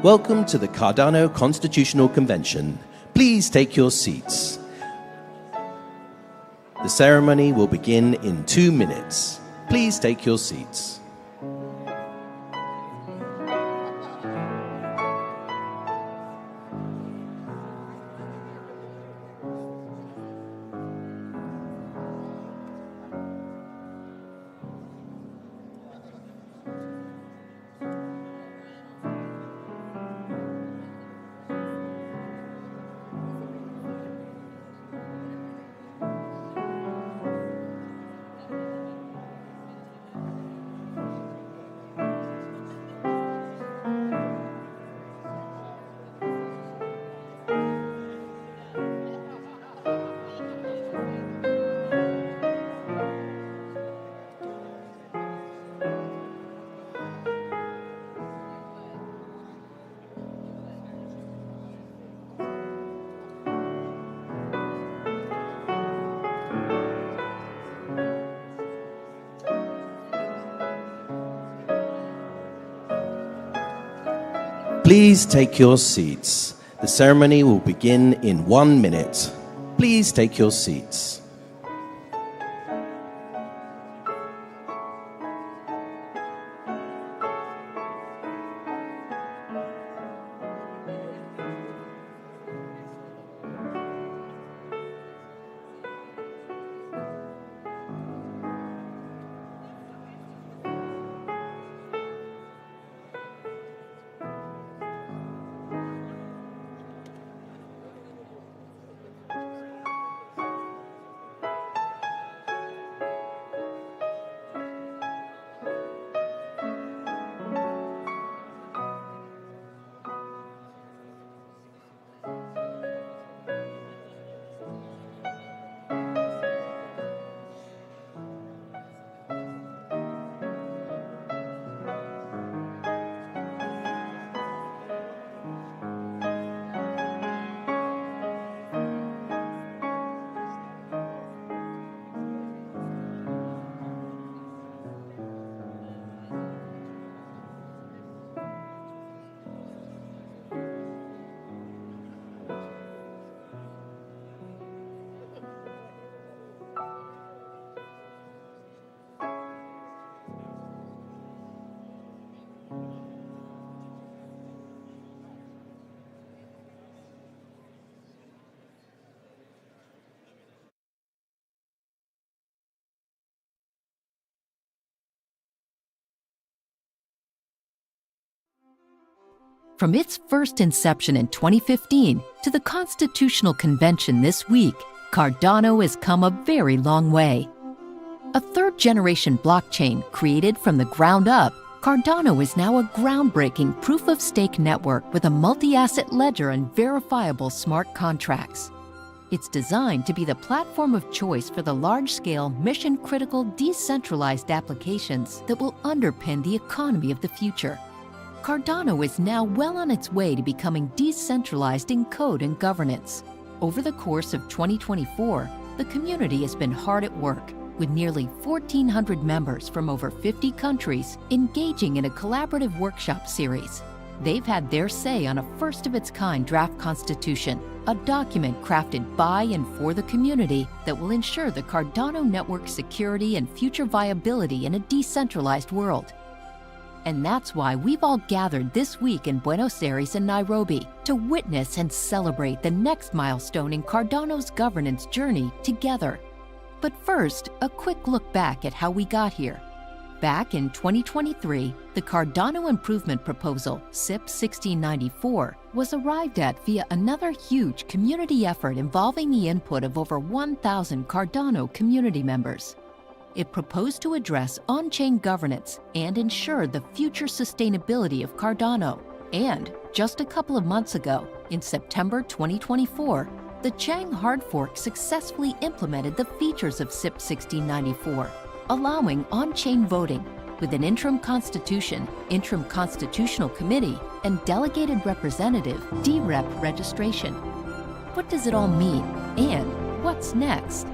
Welcome to the Cardano Constitutional Convention. Please take your seats. The ceremony will begin in 2 minutes. Please take your seats. Please take your seats. The ceremony will begin in 1 minute. Please take your seats. From its first inception in 2015 to the Constitutional Convention this week, Cardano has come a very long way. A third-generation blockchain created from the ground up, Cardano is now a groundbreaking proof-of-stake network with a multi-asset ledger and verifiable smart contracts. It's designed to be the platform of choice for the large-scale, mission-critical, decentralized applications that will underpin the economy of the future. Cardano is now well on its way to becoming decentralized in code and governance. Over the course of 2024, the community has been hard at work, with nearly 1,400 members from over 50 countries engaging in a collaborative workshop series. They've had their say on a first-of-its-kind draft constitution, a document crafted by and for the community that will ensure the Cardano network's security and future viability in a decentralized world. And that's why we've all gathered this week in Buenos Aires and Nairobi to witness and celebrate the next milestone in Cardano's governance journey together. But first, a quick look back at how we got here. Back in 2023, the Cardano Improvement Proposal, CIP 1694, was arrived at via another huge community effort involving the input of over 1,000 Cardano community members. It proposed to address on-chain governance and ensure the future sustainability of Cardano. And just a couple of months ago, in September 2024, the Chang hard fork successfully implemented the features of CIP 1694, allowing on-chain voting with an interim constitution, interim constitutional committee, and delegated representative (DREP) registration. What does it all mean, and what's next?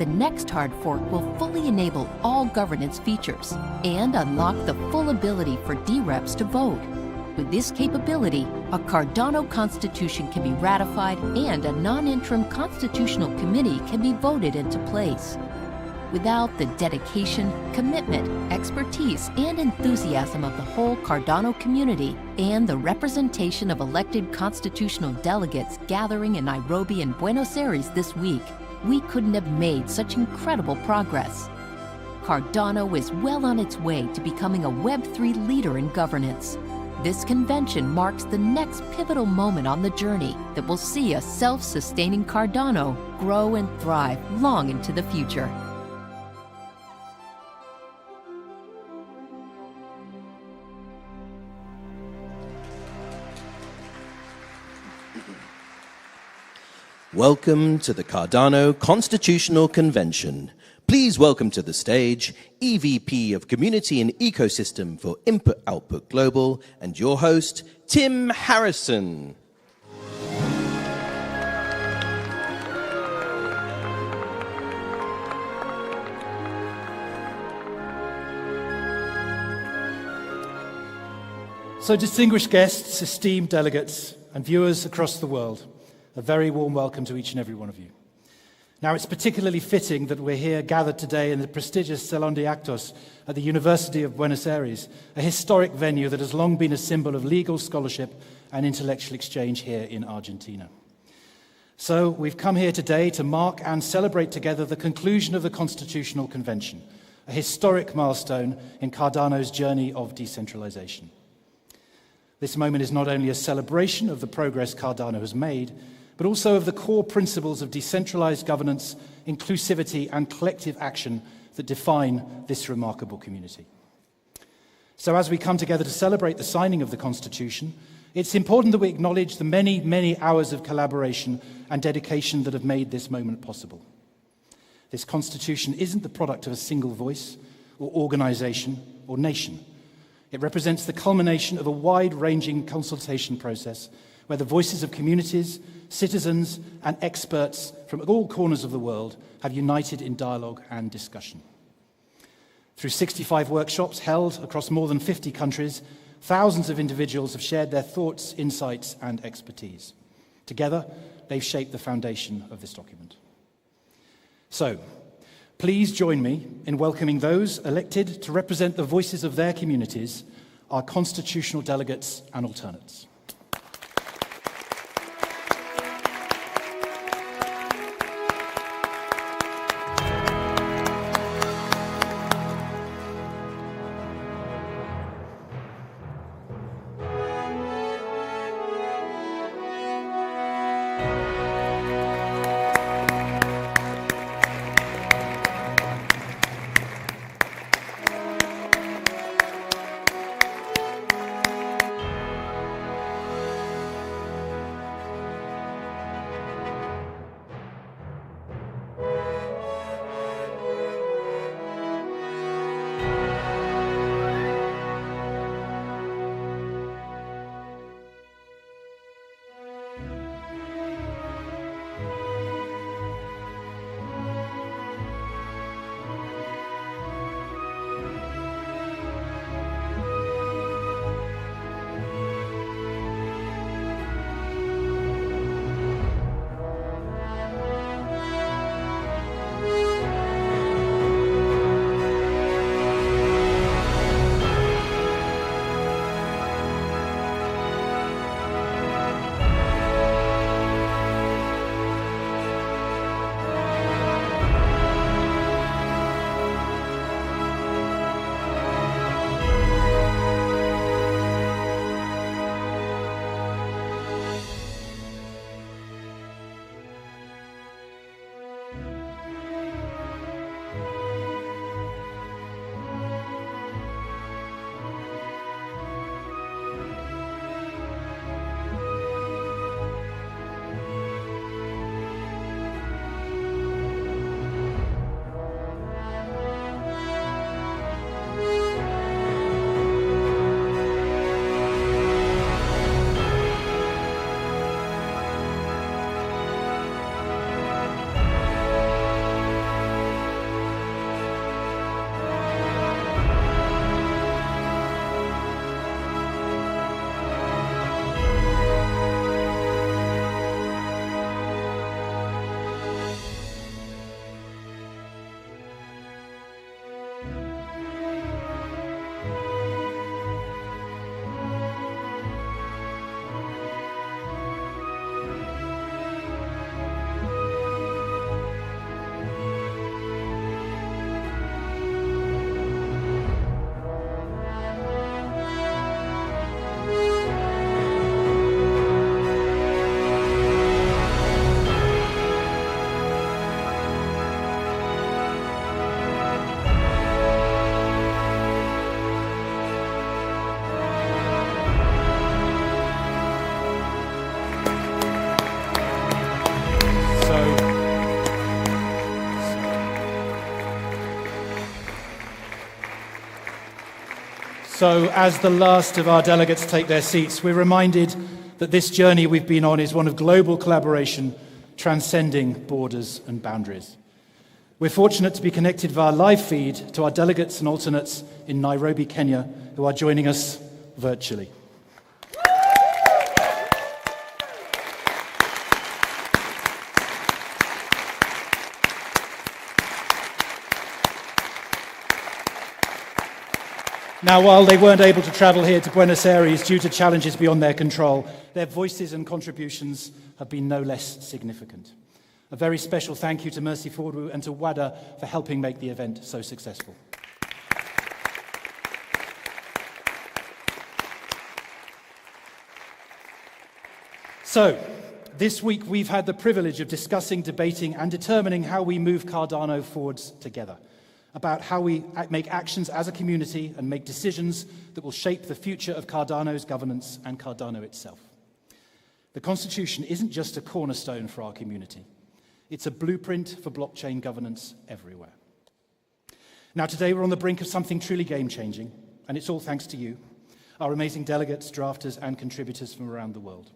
the next hard fork will fully enable all governance features and unlock the full ability for D-Reps to vote. With this capability, a Cardano constitution can be ratified and a non-interim constitutional committee can be voted into place. Without the dedication, commitment, expertise, and enthusiasm of the whole Cardano community and the representation of elected constitutional delegates gathering in Nairobi and Buenos Aires this week, we couldn't have made such incredible progress. Cardano is well on its way to becoming a Web3 leader in governance. This convention marks the next pivotal moment on the journey that will see a self-sustaining Cardano grow and thrive long into the future. Welcome to the Cardano Constitutional Convention. Please welcome to the stage EVP of Community and Ecosystem for Input Output Global and your host, Tim Harrison. So, distinguished guests, esteemed delegates, and viewers across the world, a very warm welcome to each and every one of you. Now, it's particularly fitting that we're here gathered today in the prestigious Salón de Actos at the University of Buenos Aires, a historic venue that has long been a symbol of legal scholarship and intellectual exchange here in Argentina. So, we've come here today to mark and celebrate together the conclusion of the Constitutional Convention, a historic milestone in Cardano's journey of decentralization. This moment is not only a celebration of the progress Cardano has made, but also of the core principles of decentralized governance, inclusivity, and collective action that define this remarkable community. So as we come together to celebrate the signing of the Constitution, it's important that we acknowledge the many, many hours of collaboration and dedication that have made this moment possible. This Constitution isn't the product of a single voice, or organization, or nation. It represents the culmination of a wide-ranging consultation process where the voices of communities, citizens, and experts from all corners of the world have united in dialogue and discussion. Through 65 workshops held across more than 50 countries, thousands of individuals have shared their thoughts, insights, and expertise. Together, they've shaped the foundation of this document. So, please join me in welcoming those elected to represent the voices of their communities, our constitutional delegates and alternates. So as the last of our delegates take their seats, we're reminded that this journey we've been on is one of global collaboration, transcending borders and boundaries. We're fortunate to be connected via live feed to our delegates and alternates in Nairobi, Kenya, who are joining us virtually. Now, while they weren't able to travel here to Buenos Aires due to challenges beyond their control, their voices and contributions have been no less significant. A very special thank you to Mercy Fordwu and to WADA for helping make the event so successful. So, this week we've had the privilege of discussing, debating, and determining how we move Cardano forwards together, about how we make actions as a community and make decisions that will shape the future of Cardano's governance and Cardano itself. The Constitution isn't just a cornerstone for our community. It's a blueprint for blockchain governance everywhere. Now, today we're on the brink of something truly game-changing, and it's all thanks to you, our amazing delegates, drafters, and contributors from around the world.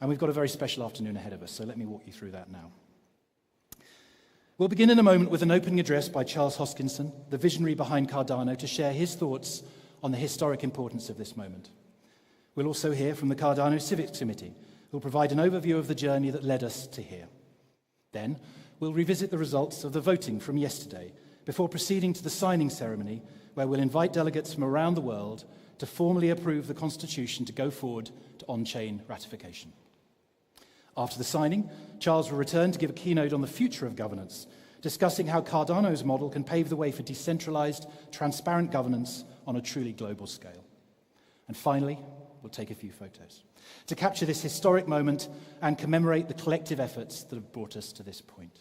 And we've got a very special afternoon ahead of us, so let me walk you through that now. We'll begin in a moment with an opening address by Charles Hoskinson, the visionary behind Cardano, to share his thoughts on the historic importance of this moment. We'll also hear from the Cardano Civics Committee, who will provide an overview of the journey that led us to here. Then, we'll revisit the results of the voting from yesterday, before proceeding to the signing ceremony, where we'll invite delegates from around the world to formally approve the Constitution to go forward to on-chain ratification. After the signing, Charles will return to give a keynote on the future of governance, discussing how Cardano's model can pave the way for decentralized, transparent governance on a truly global scale. And finally, we'll take a few photos to capture this historic moment and commemorate the collective efforts that have brought us to this point.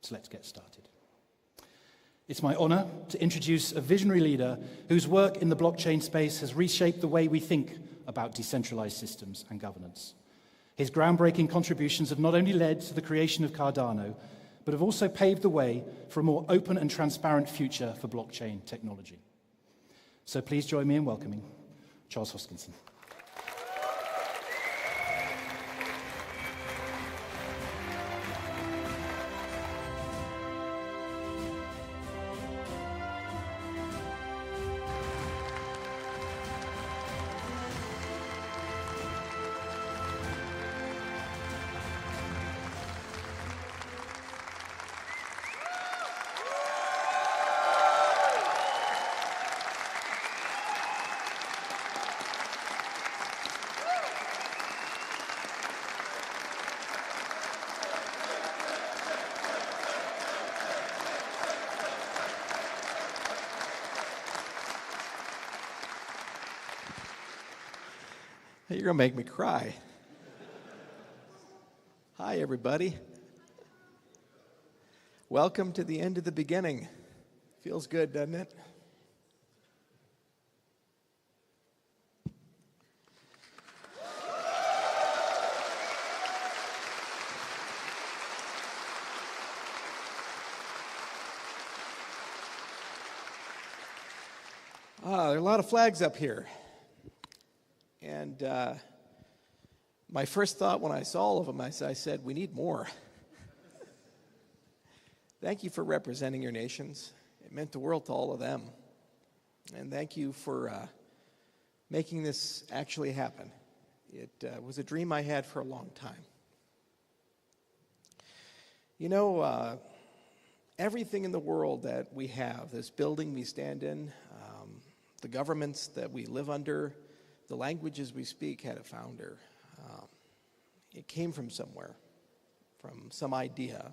So let's get started. It's my honor to introduce a visionary leader whose work in the blockchain space has reshaped the way we think about decentralized systems and governance. His groundbreaking contributions have not only led to the creation of Cardano, but have also paved the way for a more open and transparent future for blockchain technology. So please join me in welcoming Charles Hoskinson. You're going to make me cry. Hi, everybody. Welcome to the end of the beginning. Feels good, doesn't it? There are a lot of flags up here. And my first thought when I saw all of them, I said, we need more. Thank you for representing your nations. It meant the world to all of them. And thank you for making this actually happen. It was a dream I had for a long time. You know, everything in the world that we have, this building we stand in, the governments that we live under, the languages we speak had a founder. It came from somewhere, from some idea.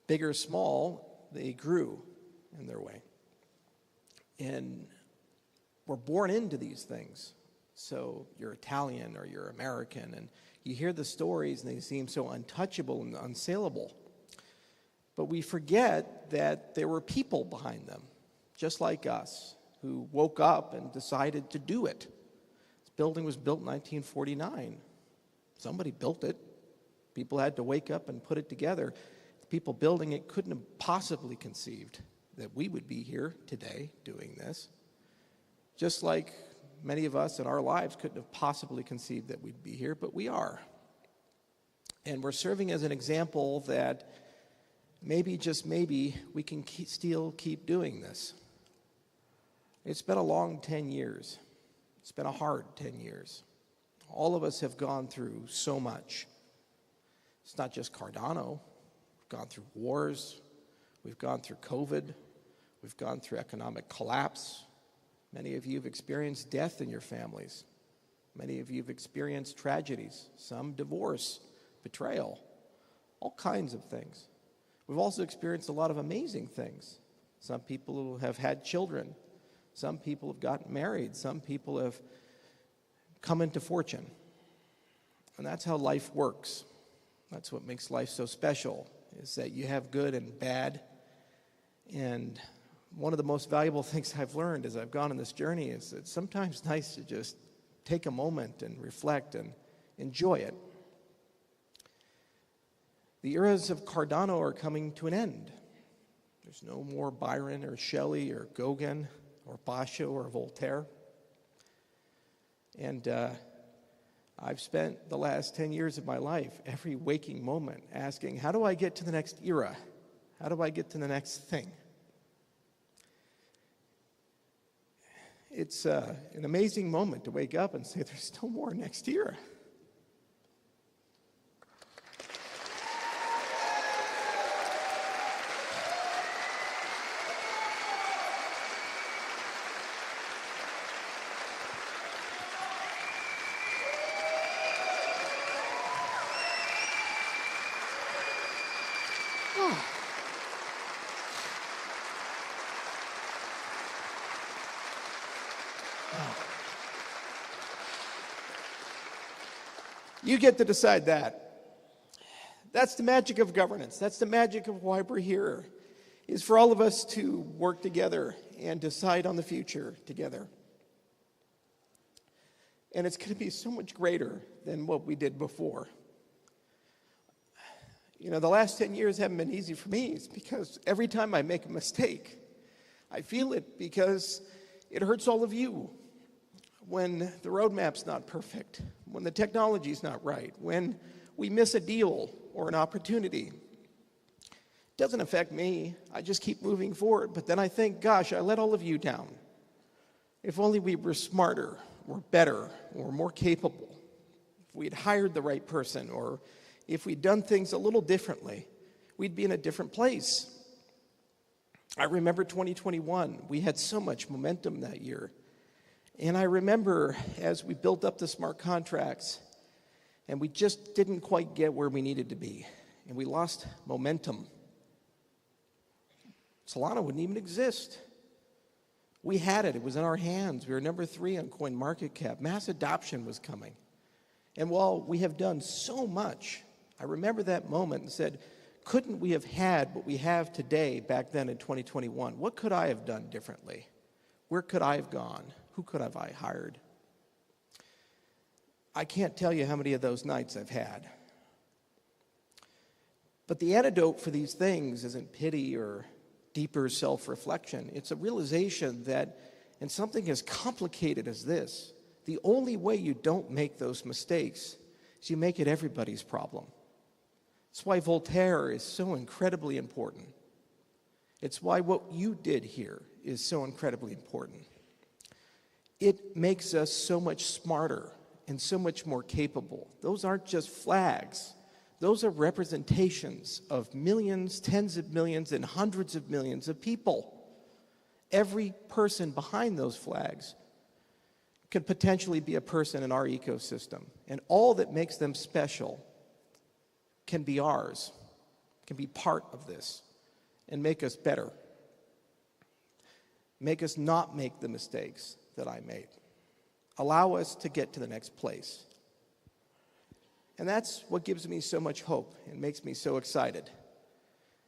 Big or small, they grew in their way. And we're born into these things. So you're Italian or you're American, and you hear the stories and they seem so untouchable and unsaleable. But we forget that there were people behind them, just like us, who woke up and decided to do it. This building was built in 1949. Somebody built it. People had to wake up and put it together. The people building it couldn't have possibly conceived that we would be here today doing this. Just like many of us in our lives couldn't have possibly conceived that we'd be here, but we are. And we're serving as an example that maybe, just maybe, we can still keep doing this. It's been a long 10 years. It's been a hard 10 years. All of us have gone through so much. It's not just Cardano. We've gone through wars. We've gone through COVID. We've gone through economic collapse. Many of you have experienced death in your families. Many of you have experienced tragedies, some divorce, betrayal, all kinds of things. We've also experienced a lot of amazing things. Some people have had children. Some people have gotten married. Some people have come into fortune. And that's how life works. That's what makes life so special, is that you have good and bad. And one of the most valuable things I've learned as I've gone on this journey is it's sometimes nice to just take a moment and reflect and enjoy it. The eras of Cardano are coming to an end. There's no more Byron or Shelley or Gauguin or Basho or Voltaire. And I've spent the last 10 years of my life, every waking moment, asking, how do I get to the next era? How do I get to the next thing? It's an amazing moment to wake up and say, there's still more next era. You get to decide that. That's the magic of governance. That's the magic of why we're here, is for all of us to work together and decide on the future together. And it's going to be so much greater than what we did before. You know, the last 10 years haven't been easy for me. It's because every time I make a mistake, I feel it because it hurts all of you. When the roadmap's not perfect, when the technology's not right, when we miss a deal or an opportunity. It doesn't affect me. I just keep moving forward. But then I think, gosh, I let all of you down. If only we were smarter or better or more capable. If we'd hired the right person, or if we'd done things a little differently, we'd be in a different place. I remember 2021. We had so much momentum that year. And I remember as we built up the smart contracts, and we just didn't quite get where we needed to be, and we lost momentum. Solana wouldn't even exist. We had it. It was in our hands. We were number 3 on CoinMarketCap. Mass adoption was coming. And while we have done so much, I remember that moment and said, couldn't we have had what we have today back then in 2021? What could I have done differently? Where could I have gone? Who could have I hired? I can't tell you how many of those nights I've had. But the antidote for these things isn't pity or deeper self-reflection. It's a realization that in something as complicated as this, the only way you don't make those mistakes is you make it everybody's problem. That's why Voltaire is so incredibly important. It's why what you did here is so incredibly important. It makes us so much smarter and so much more capable. Those aren't just flags. Those are representations of millions, tens of millions, and hundreds of millions of people. Every person behind those flags could potentially be a person in our ecosystem. And all that makes them special can be ours, can be part of this, and make us better. Make us not make the mistakes that I made. Allow us to get to the next place. And that's what gives me so much hope and makes me so excited.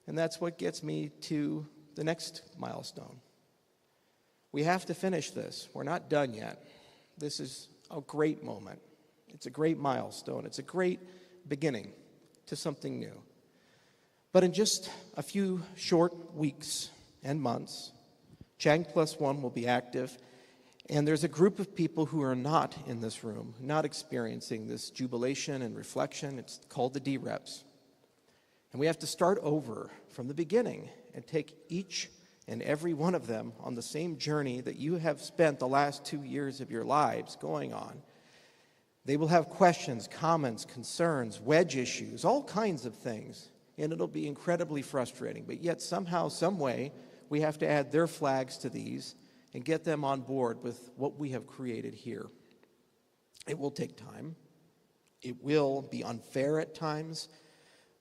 And that's what gets me to the next milestone. We have to finish this. We're not done yet. This is a great moment. It's a great milestone. It's a great beginning to something new. But in just a few short weeks and months, Chang Plus One will be active. And there's a group of people who are not in this room, not experiencing this jubilation and reflection. It's called the D-Reps. And we have to start over from the beginning and take each and every one of them on the same journey that you have spent the last 2 years of your lives going on. They will have questions, comments, concerns, wedge issues, all kinds of things, and it'll be incredibly frustrating. But yet somehow, some way, we have to add their flags to these and get them on board with what we have created here. It will take time. It will be unfair at times,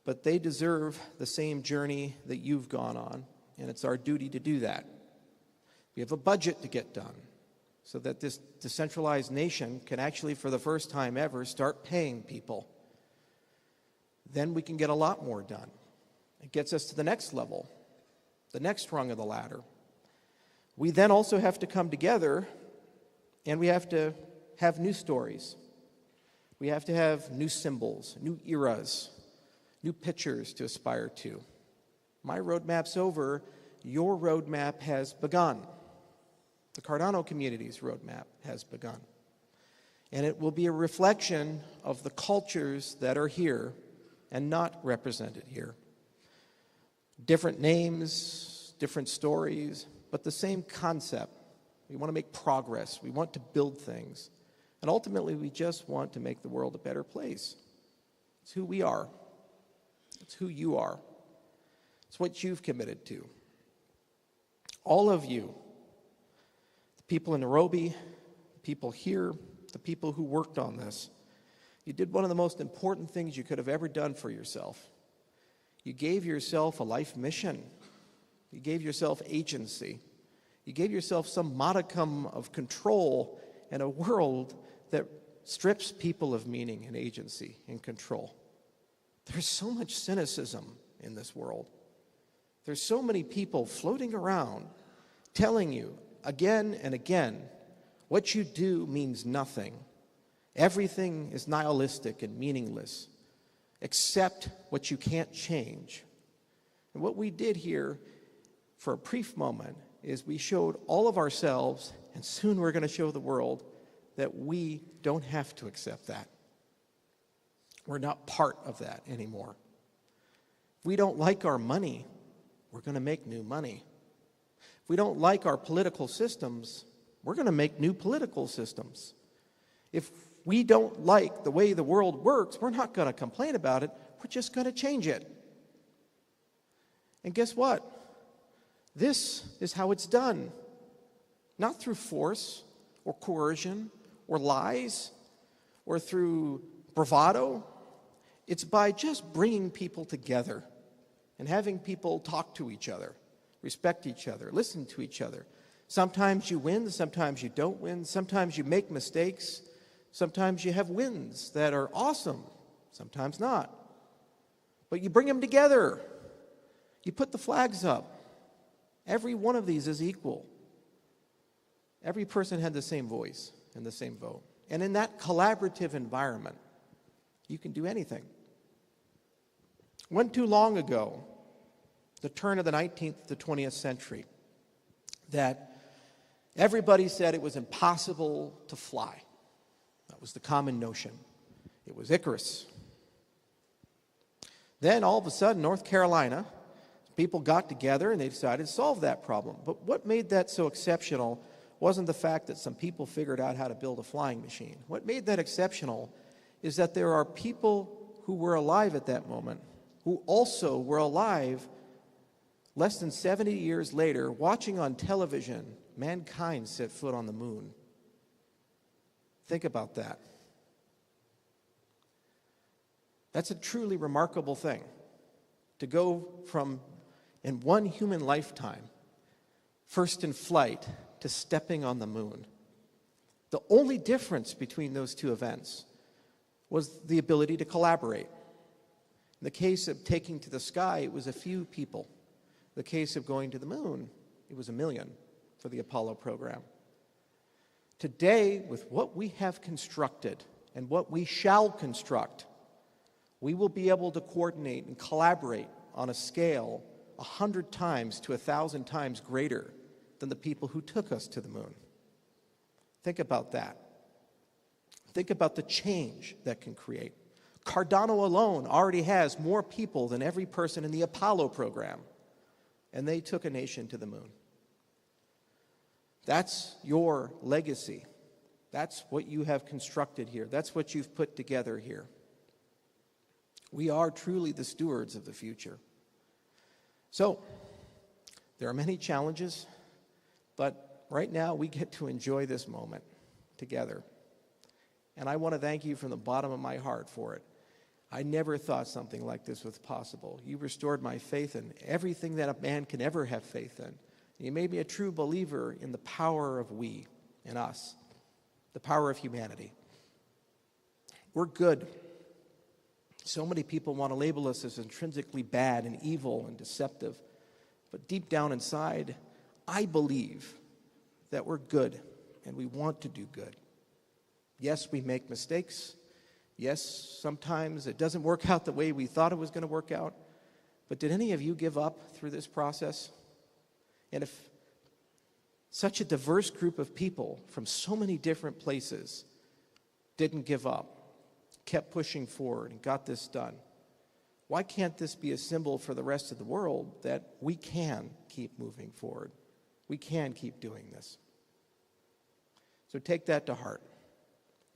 but they deserve the same journey that you've gone on, and it's our duty to do that. We have a budget to get done so that this decentralized nation can actually, for the first time ever, start paying people. Then we can get a lot more done. It gets us to the next level, the next rung of the ladder. We then also have to come together, and we have to have new stories. We have to have new symbols, new eras, new pictures to aspire to. My roadmap's over. Your roadmap has begun. The Cardano community's roadmap has begun. And it will be a reflection of the cultures that are here and not represented here. Different names, different stories, but the same concept. We want to make progress. We want to build things. And ultimately, we just want to make the world a better place. It's who we are. It's who you are. It's what you've committed to. All of you, the people in Nairobi, the people here, the people who worked on this, you did one of the most important things you could have ever done for yourself. You gave yourself a life mission. You gave yourself agency. You gave yourself some modicum of control in a world that strips people of meaning and agency and control. There's so much cynicism in this world. There's so many people floating around telling you again and again what you do means nothing. Everything is nihilistic and meaningless, except what you can't change. And what we did here for a brief moment is we showed all of ourselves, and soon we're going to show the world that we don't have to accept that. We're not part of that anymore. If we don't like our money, we're going to make new money. If we don't like our political systems, we're going to make new political systems. If we don't like the way the world works, we're not going to complain about it. We're just going to change it. And guess what? This is how it's done. Not through force or coercion or lies or through bravado. It's by just bringing people together and having people talk to each other, respect each other, listen to each other. Sometimes you win, sometimes you don't win, sometimes you make mistakes, sometimes you have wins that are awesome, sometimes not. But you bring them together. You put the flags up. Every one of these is equal. Every person had the same voice and the same vote. And in that collaborative environment, you can do anything. It wasn't too long ago, the turn of the 19th to 20th century, that everybody said it was impossible to fly. That was the common notion. It was Icarus. Then all of a sudden, North Carolina, people got together and they decided to solve that problem. But what made that so exceptional wasn't the fact that some people figured out how to build a flying machine. What made that exceptional is that there are people who were alive at that moment who also were alive less than 70 years later, watching on television mankind set foot on the moon. Think about that. That's a truly remarkable thing, to go from, in one human lifetime, first in flight to stepping on the moon. The only difference between those two events was the ability to collaborate. In the case of taking to the sky, it was a few people. In the case of going to the moon, it was 1 million for the Apollo program. Today, with what we have constructed and what we shall construct, we will be able to coordinate and collaborate on a scale 100 times to 1,000 times greater than the people who took us to the moon. Think about that. Think about the change that can create. Cardano alone already has more people than every person in the Apollo program, and they took a nation to the moon. That's your legacy. That's what you have constructed here. That's what you've put together here. We are truly the stewards of the future. So, there are many challenges, but right now we get to enjoy this moment together. And I want to thank you from the bottom of my heart for it. I never thought something like this was possible. You restored my faith in everything that a man can ever have faith in. You made me a true believer in the power of we and us, the power of humanity. We're good. So many people want to label us as intrinsically bad and evil and deceptive. But deep down inside, I believe that we're good and we want to do good. Yes, we make mistakes. Yes, sometimes it doesn't work out the way we thought it was going to work out. But did any of you give up through this process? And if such a diverse group of people from so many different places didn't give up, kept pushing forward and got this done, why can't this be a symbol for the rest of the world that we can keep moving forward? We can keep doing this. So take that to heart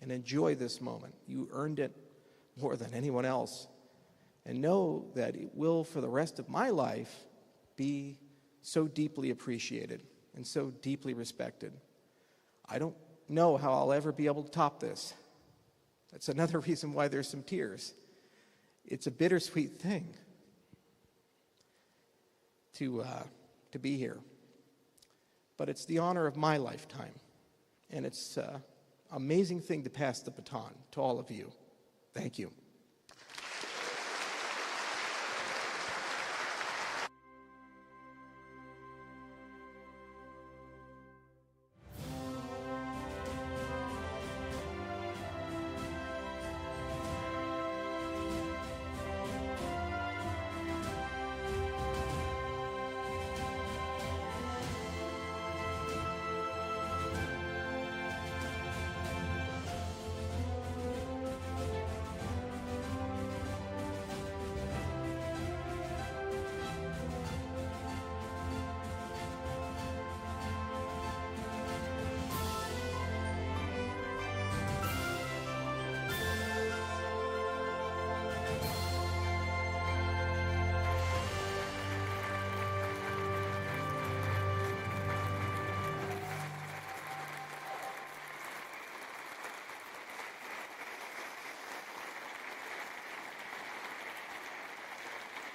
and enjoy this moment. You earned it more than anyone else. And know that it will, for the rest of my life, be so deeply appreciated and so deeply respected. I don't know how I'll ever be able to top this. That's another reason why there's some tears. It's a bittersweet thing to be here. But it's the honor of my lifetime. And it's an amazing thing to pass the baton to all of you. Thank you.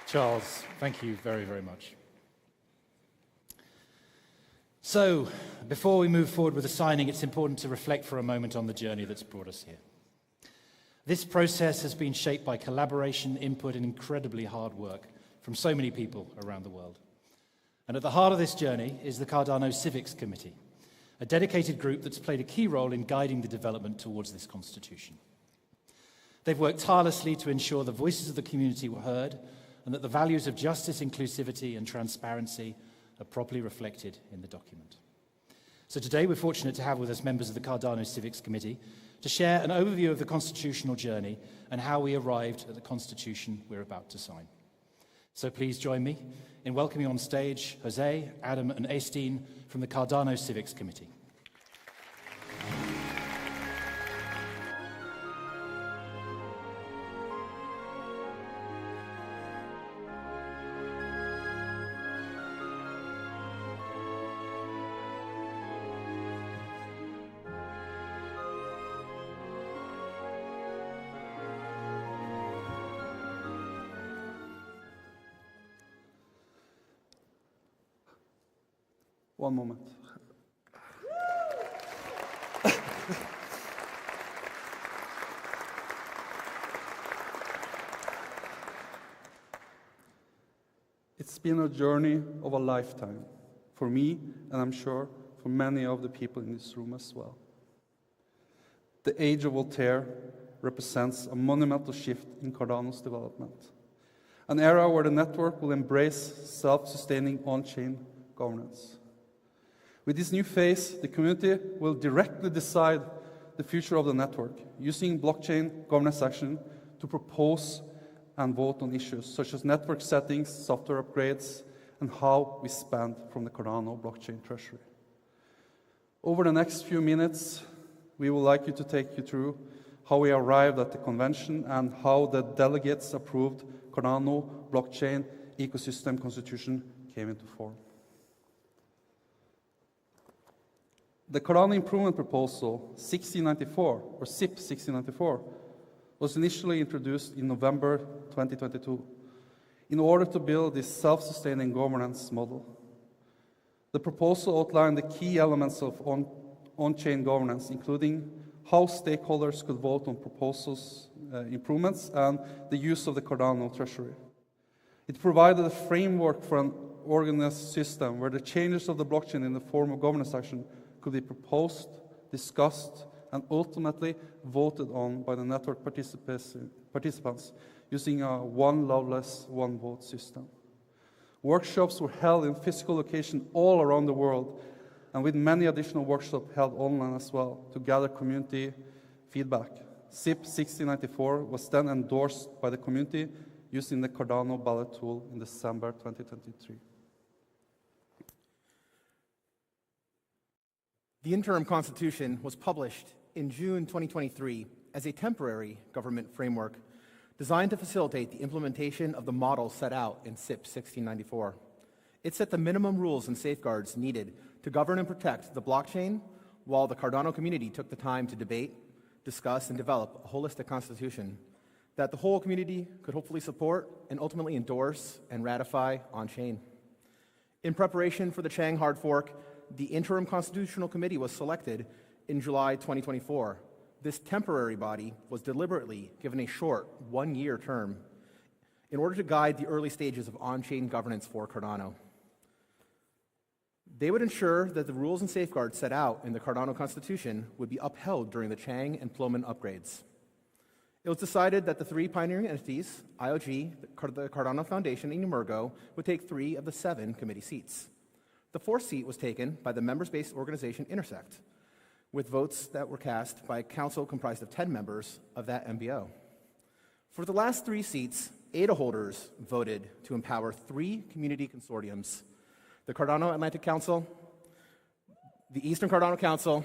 Charles, thank you very, very much. So, before we move forward with the signing, it's important to reflect for a moment on the journey that's brought us here. This process has been shaped by collaboration, input, and incredibly hard work from so many people around the world. And at the heart of this journey is the Cardano Civics Committee, a dedicated group that's played a key role in guiding the development towards this constitution. They've worked tirelessly to ensure the voices of the community were heard and that the values of justice, inclusivity, and transparency are properly reflected in the document. So today we're fortunate to have with us members of the Cardano Civics Committee to share an overview of the constitutional journey and how we arrived at the constitution we're about to sign. So please join me in welcoming on stage Jose, Adam, and Eystein from the Cardano Civics Committee. One moment. It's been a journey of a lifetime for me, and I'm sure for many of the people in this room as well. The age of Voltaire represents a monumental shift in Cardano's development, an era where the network will embrace self-sustaining on-chain governance. With this new phase, the community will directly decide the future of the network, using blockchain governance action to propose and vote on issues such as network settings, software upgrades, and how we spend from the Cardano blockchain treasury. Over the next few minutes, we would like to take you through how we arrived at the convention and how the delegates approved Cardano blockchain ecosystem constitution came into form. The Cardano Improvement Proposal 1694, or CIP 1694, was initially introduced in November 2022 in order to build this self-sustaining governance model. The proposal outlined the key elements of on-chain governance, including how stakeholders could vote on proposals, improvements, and the use of the Cardano treasury. It provided a framework for an organized system where the changes of the blockchain in the form of governance action could be proposed, discussed, and ultimately voted on by the network participants using a one loveless, one vote system. Workshops were held in physical locations all around the world, and with many additional workshops held online as well to gather community feedback. CIP 1694 was then endorsed by the community using the Cardano ballot tool in December 2023. The interim constitution was published in June 2023 as a temporary government framework designed to facilitate the implementation of the model set out in CIP 1694. It set the minimum rules and safeguards needed to govern and protect the blockchain, while the Cardano community took the time to debate, discuss, and develop a holistic constitution that the whole community could hopefully support and ultimately endorse and ratify on-chain. In preparation for the Chang hard fork, the Interim Constitutional Committee was selected in July 2024. This temporary body was deliberately given a short one-year term in order to guide the early stages of on-chain governance for Cardano. They would ensure that the rules and safeguards set out in the Cardano Constitution would be upheld during the Chang and Plomin upgrades. It was decided that the three pioneering entities, IOG, the Cardano Foundation, and Emergo, would take 3 of the 7 committee seats. The 4th seat was taken by the members-based organization Intersect, with votes that were cast by a council comprised of 10 members of that MBO. For the last 3 seats, ADA holders voted to empower 3 community consortiums: the Cardano Atlantic Council, the Eastern Cardano Council,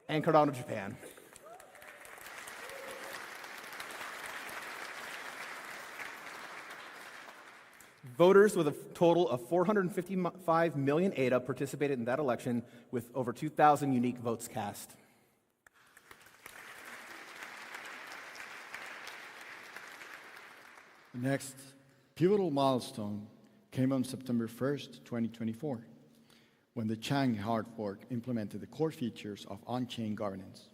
and Cardano Japan. Voters with a total of 455 million ADA participated in that election, with over 2,000 unique votes cast. The next pivotal milestone came on September 1st, 2024, when the Chang hard fork implemented the core features of on-chain governance,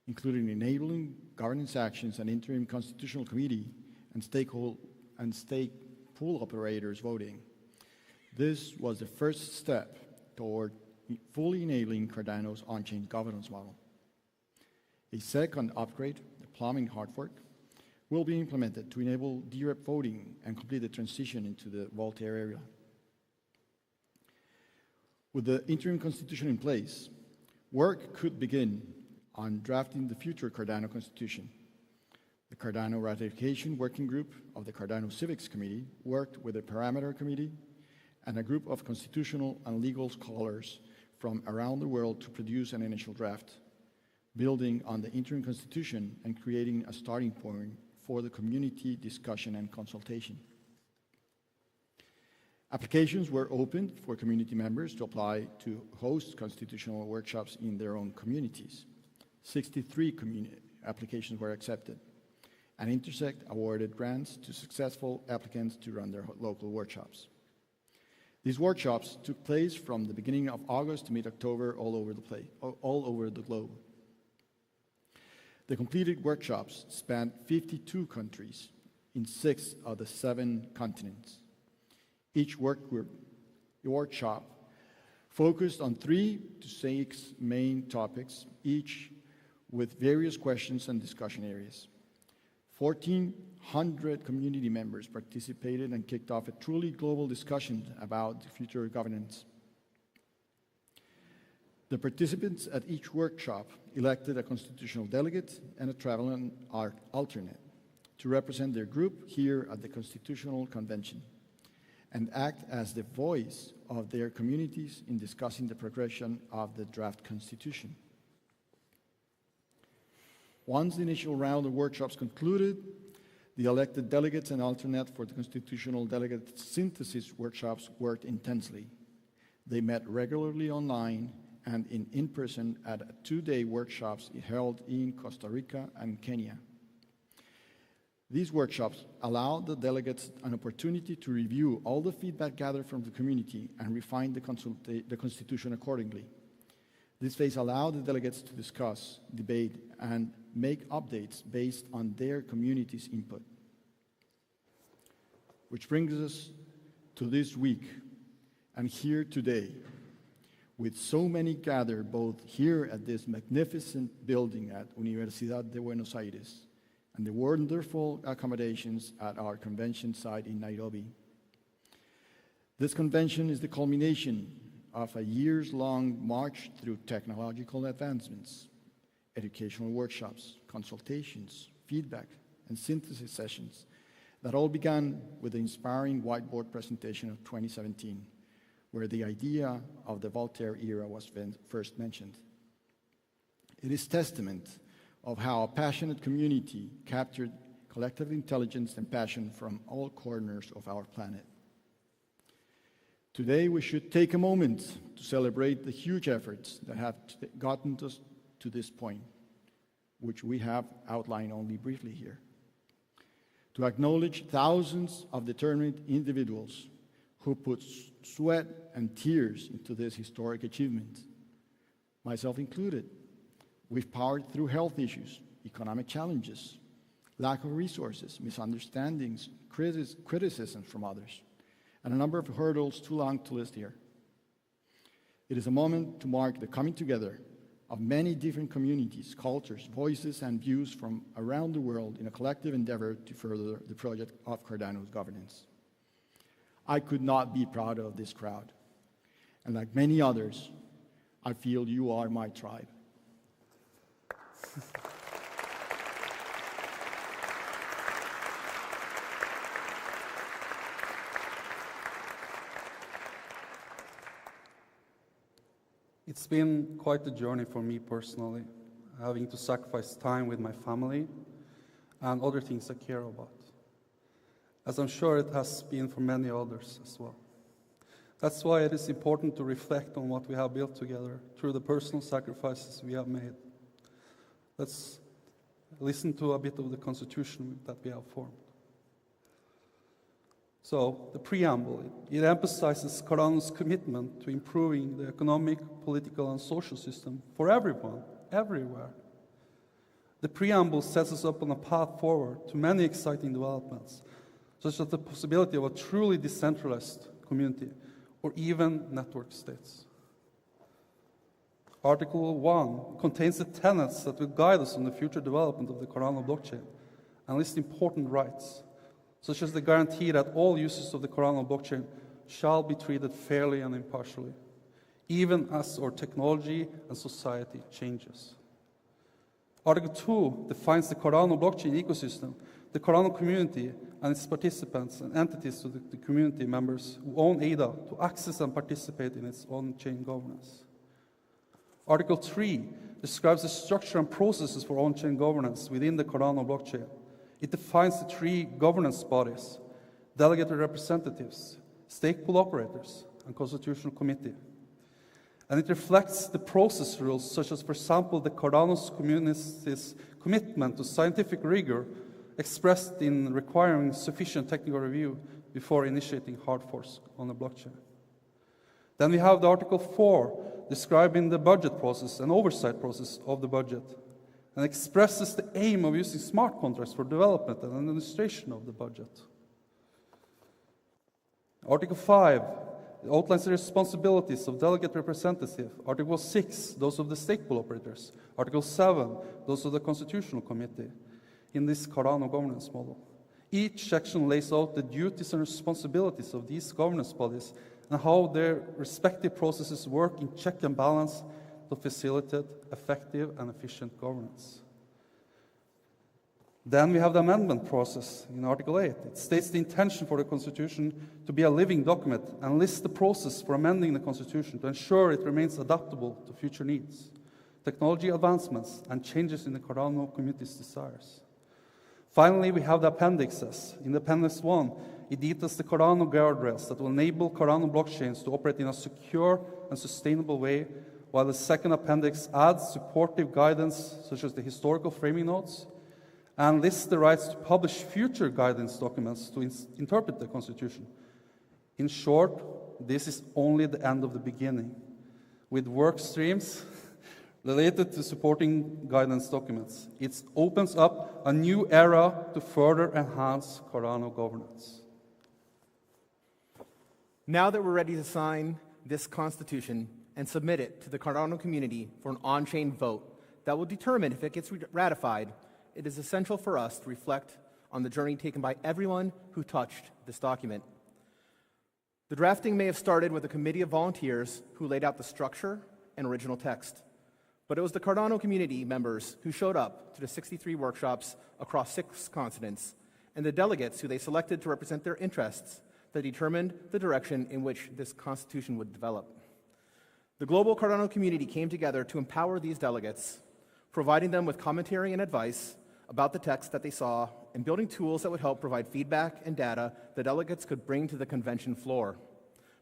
including enabling governance actions and interim constitutional committee and stake pool operators voting. This was the first step toward fully enabling Cardano's on-chain governance model. A second upgrade, the plumbing hard fork, will be implemented to enable direct voting and complete the transition into the Voltaire area. With the interim constitution in place, work could begin on drafting the future Cardano constitution. The Cardano Ratification Working Group of the Cardano Civics Committee worked with a Parameter Committee and a group of constitutional and legal scholars from around the world to produce an initial draft, building on the interim constitution and creating a starting point for the community discussion and consultation. Applications were opened for community members to apply to host constitutional workshops in their own communities. 63 applications were accepted, and Intersect awarded grants to successful applicants to run their local workshops. These workshops took place from the beginning of August to mid-October all over the globe. The completed workshops spanned 52 countries in 6 of the 7 continents. Each workshop focused on 3 to 6 main topics, each with various questions and discussion areas. 1,400 community members participated and kicked off a truly global discussion about the future of governance. The participants at each workshop elected a constitutional delegate and a traveling alternate to represent their group here at the Constitutional Convention and act as the voice of their communities in discussing the progression of the draft constitution. Once the initial round of workshops concluded, the elected delegates and alternate for the constitutional delegate synthesis workshops worked intensely. They met regularly online and in person at two-day workshops held in Costa Rica and Kenya. These workshops allowed the delegates an opportunity to review all the feedback gathered from the community and refine the Constitution accordingly. This phase allowed the delegates to discuss, debate, and make updates based on their community's input. Which brings us to this week and here today, with so many gathered both here at this magnificent building at Universidad de Buenos Aires and the wonderful accommodations at our convention site in Nairobi. This convention is the culmination of a years-long march through technological advancements, educational workshops, consultations, feedback, and synthesis sessions that all began with the inspiring whiteboard presentation of 2017, where the idea of the Voltaire era was first mentioned. It is testament of how a passionate community captured collective intelligence and passion from all corners of our planet. Today, we should take a moment to celebrate the huge efforts that have gotten us to this point, which we have outlined only briefly here. To acknowledge thousands of determined individuals who put sweat and tears into this historic achievement, myself included. We've powered through health issues, economic challenges, lack of resources, misunderstandings, criticism from others, and a number of hurdles too long to list here. It is a moment to mark the coming together of many different communities, cultures, voices, and views from around the world in a collective endeavor to further the project of Cardano's governance. I could not be prouder of this crowd. And like many others, I feel you are my tribe. It's been quite a journey for me personally, having to sacrifice time with my family and other things I care about, as I'm sure it has been for many others as well. That's why it is important to reflect on what we have built together through the personal sacrifices we have made. Let's listen to a bit of the Constitution that we have formed. So, the preamble, it emphasizes Cardano's commitment to improving the economic, political, and social system for everyone, everywhere. The preamble sets us up on a path forward to many exciting developments, such as the possibility of a truly decentralized community or even network states. Article 1 contains the tenets that will guide us in the future development of the Cardano blockchain and lists important rights, such as the guarantee that all users of the Cardano blockchain shall be treated fairly and impartially, even as our technology and society changes. Article 2 defines the Cardano blockchain ecosystem, the Cardano community and its participants and entities to the community members who own ADA to access and participate in its on-chain governance. Article 3 describes the structure and processes for on-chain governance within the Cardano blockchain. It defines the three governance bodies: delegated representatives, stake pool operators, and constitutional committee. And it reflects the process rules, such as, for example, the Cardano's community's commitment to scientific rigor, expressed in requiring sufficient technical review before initiating hard forks on the blockchain. Then we have the Article 4, describing the budget process and oversight process of the budget, and expresses the aim of using smart contracts for development and administration of the budget. Article 5 outlines the responsibilities of delegate representative. Article 6, those of the stake pool operators. Article 7, those of the constitutional committee in this Cardano governance model. Each section lays out the duties and responsibilities of these governance bodies and how their respective processes work in check and balance to facilitate effective and efficient governance. Then we have the amendment process in Article 8. It states the intention for the Constitution to be a living document and lists the process for amending the Constitution to ensure it remains adaptable to future needs, technology advancements, and changes in the Cardano community's desires. Finally, we have the appendixes. In Appendix 1, it details the Cardano guardrails that will enable Cardano blockchains to operate in a secure and sustainable way, while the second appendix adds supportive guidance, such as the historical framing notes, and lists the rights to publish future guidance documents to interpret the Constitution. In short, this is only the end of the beginning, with work streams related to supporting guidance documents. It opens up a new era to further enhance Cardano governance. Now that we're ready to sign this Constitution and submit it to the Cardano community for an on-chain vote that will determine if it gets ratified, it is essential for us to reflect on the journey taken by everyone who touched this document. The drafting may have started with a committee of volunteers who laid out the structure and original text, but it was the Cardano community members who showed up to the 63 workshops across 6 continents, and the delegates who they selected to represent their interests that determined the direction in which this Constitution would develop. The global Cardano community came together to empower these delegates, providing them with commentary and advice about the text that they saw, and building tools that would help provide feedback and data the delegates could bring to the convention floor,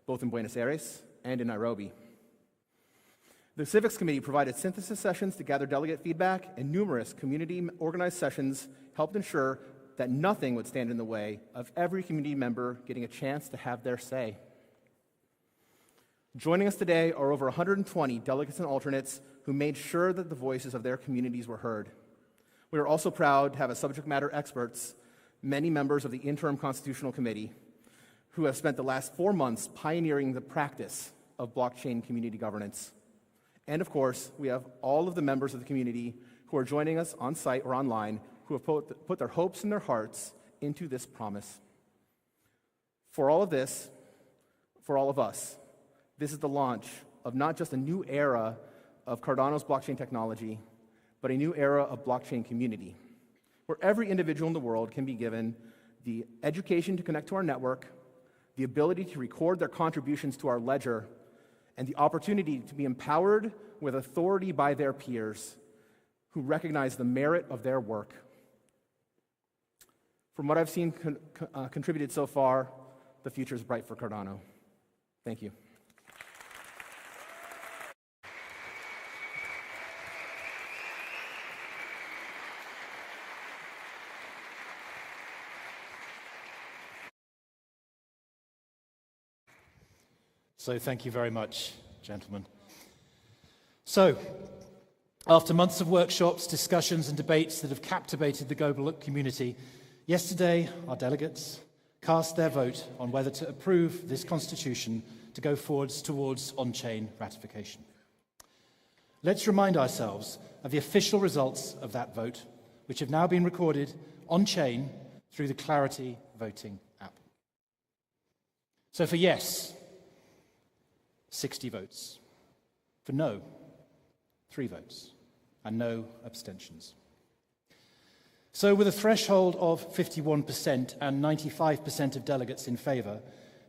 both in Buenos Aires and in Nairobi. The Civics Committee provided synthesis sessions to gather delegate feedback, and numerous community-organized sessions helped ensure that nothing would stand in the way of every community member getting a chance to have their say. Joining us today are over 120 delegates and alternates who made sure that the voices of their communities were heard. We are also proud to have as subject matter experts many members of the Interim Constitutional Committee who have spent the last 4 months pioneering the practice of blockchain community governance. And of course, we have all of the members of the community who are joining us on site or online who have put their hopes and their hearts into this promise. For all of this, for all of us, this is the launch of not just a new era of Cardano's blockchain technology, but a new era of blockchain community, where every individual in the world can be given the education to connect to our network, the ability to record their contributions to our ledger, and the opportunity to be empowered with authority by their peers who recognize the merit of their work. From what I've seen contributed so far, the future is bright for Cardano. Thank you. So thank you very much, gentlemen. So, after months of workshops, discussions, and debates that have captivated the global community, yesterday our delegates cast their vote on whether to approve this Constitution to go forwards towards on-chain ratification. Let's remind ourselves of the official results of that vote, which have now been recorded on-chain through the Clarity voting app. So for yes, 60 votes. For no, 3 votes, and no abstentions. So with a threshold of 51% and 95% of delegates in favour,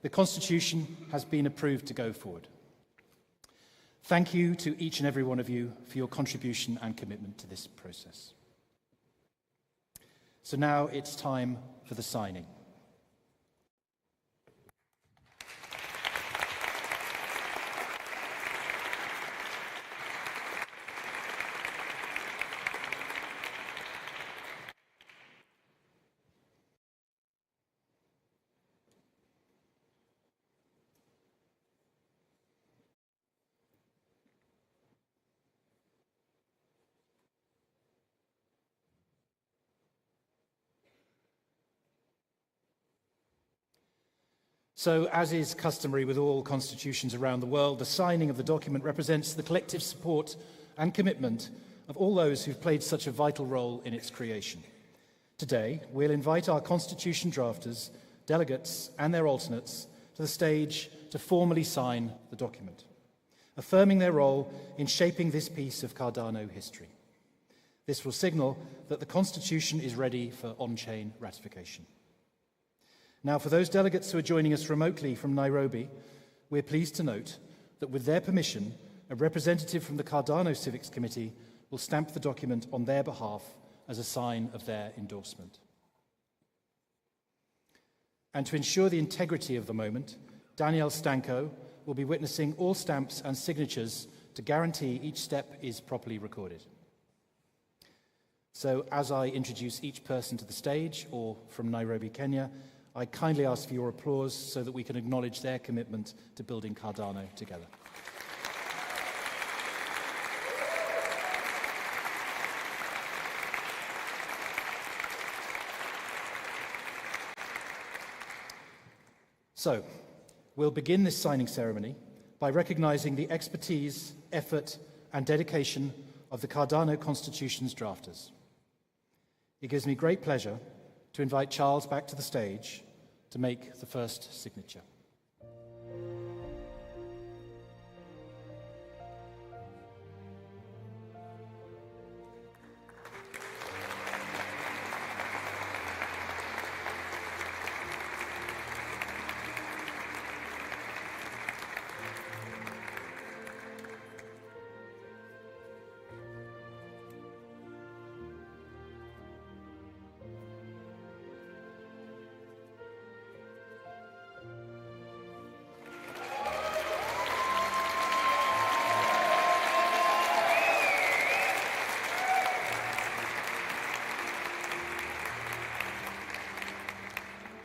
the Constitution has been approved to go forward. Thank you to each and every one of you for your contribution and commitment to this process. So now it's time for the signing. So, as is customary with all constitutions around the world, the signing of the document represents the collective support and commitment of all those who've played such a vital role in its creation. Today, we'll invite our constitution drafters, delegates, and their alternates to the stage to formally sign the document. affirming their role in shaping this piece of Cardano history. This will signal that the Constitution is ready for on-chain ratification. Now, for those delegates who are joining us remotely from Nairobi, we're pleased to note that with their permission, a representative from the Cardano Civics Committee will stamp the document on their behalf as a sign of their endorsement. And to ensure the integrity of the moment, Danielle Stanko will be witnessing all stamps and signatures to guarantee each step is properly recorded. So as I introduce each person to the stage, or from Nairobi, Kenya, I kindly ask for your applause so that we can acknowledge their commitment to building Cardano together. So, we'll begin this signing ceremony by recognizing the expertise, effort, and dedication of the Cardano Constitution's drafters. It gives me great pleasure to invite Charles back to the stage to make the first signature.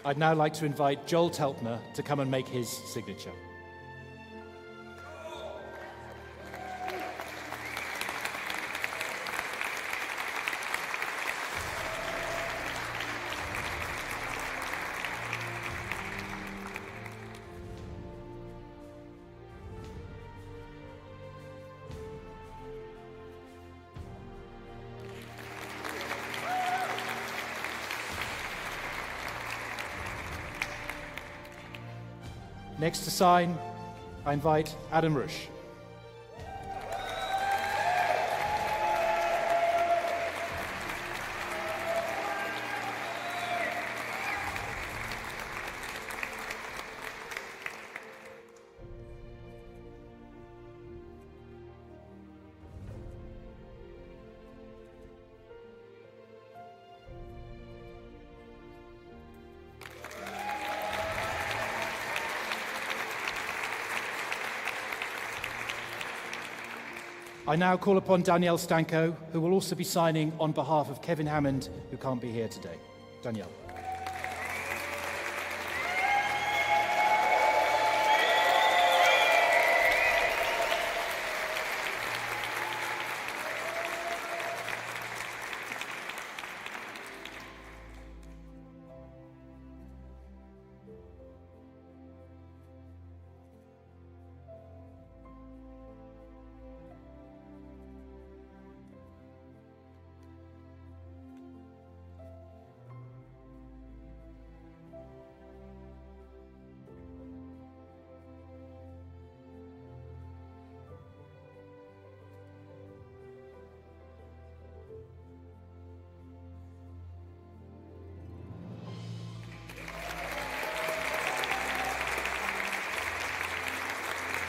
I'd now like to invite Joel Teltner to come and make his signature. Next to sign, I invite Adam Rush. I now call upon Danielle Stanko, who will also be signing on behalf of Kevin Hammond, who can't be here today. Danielle.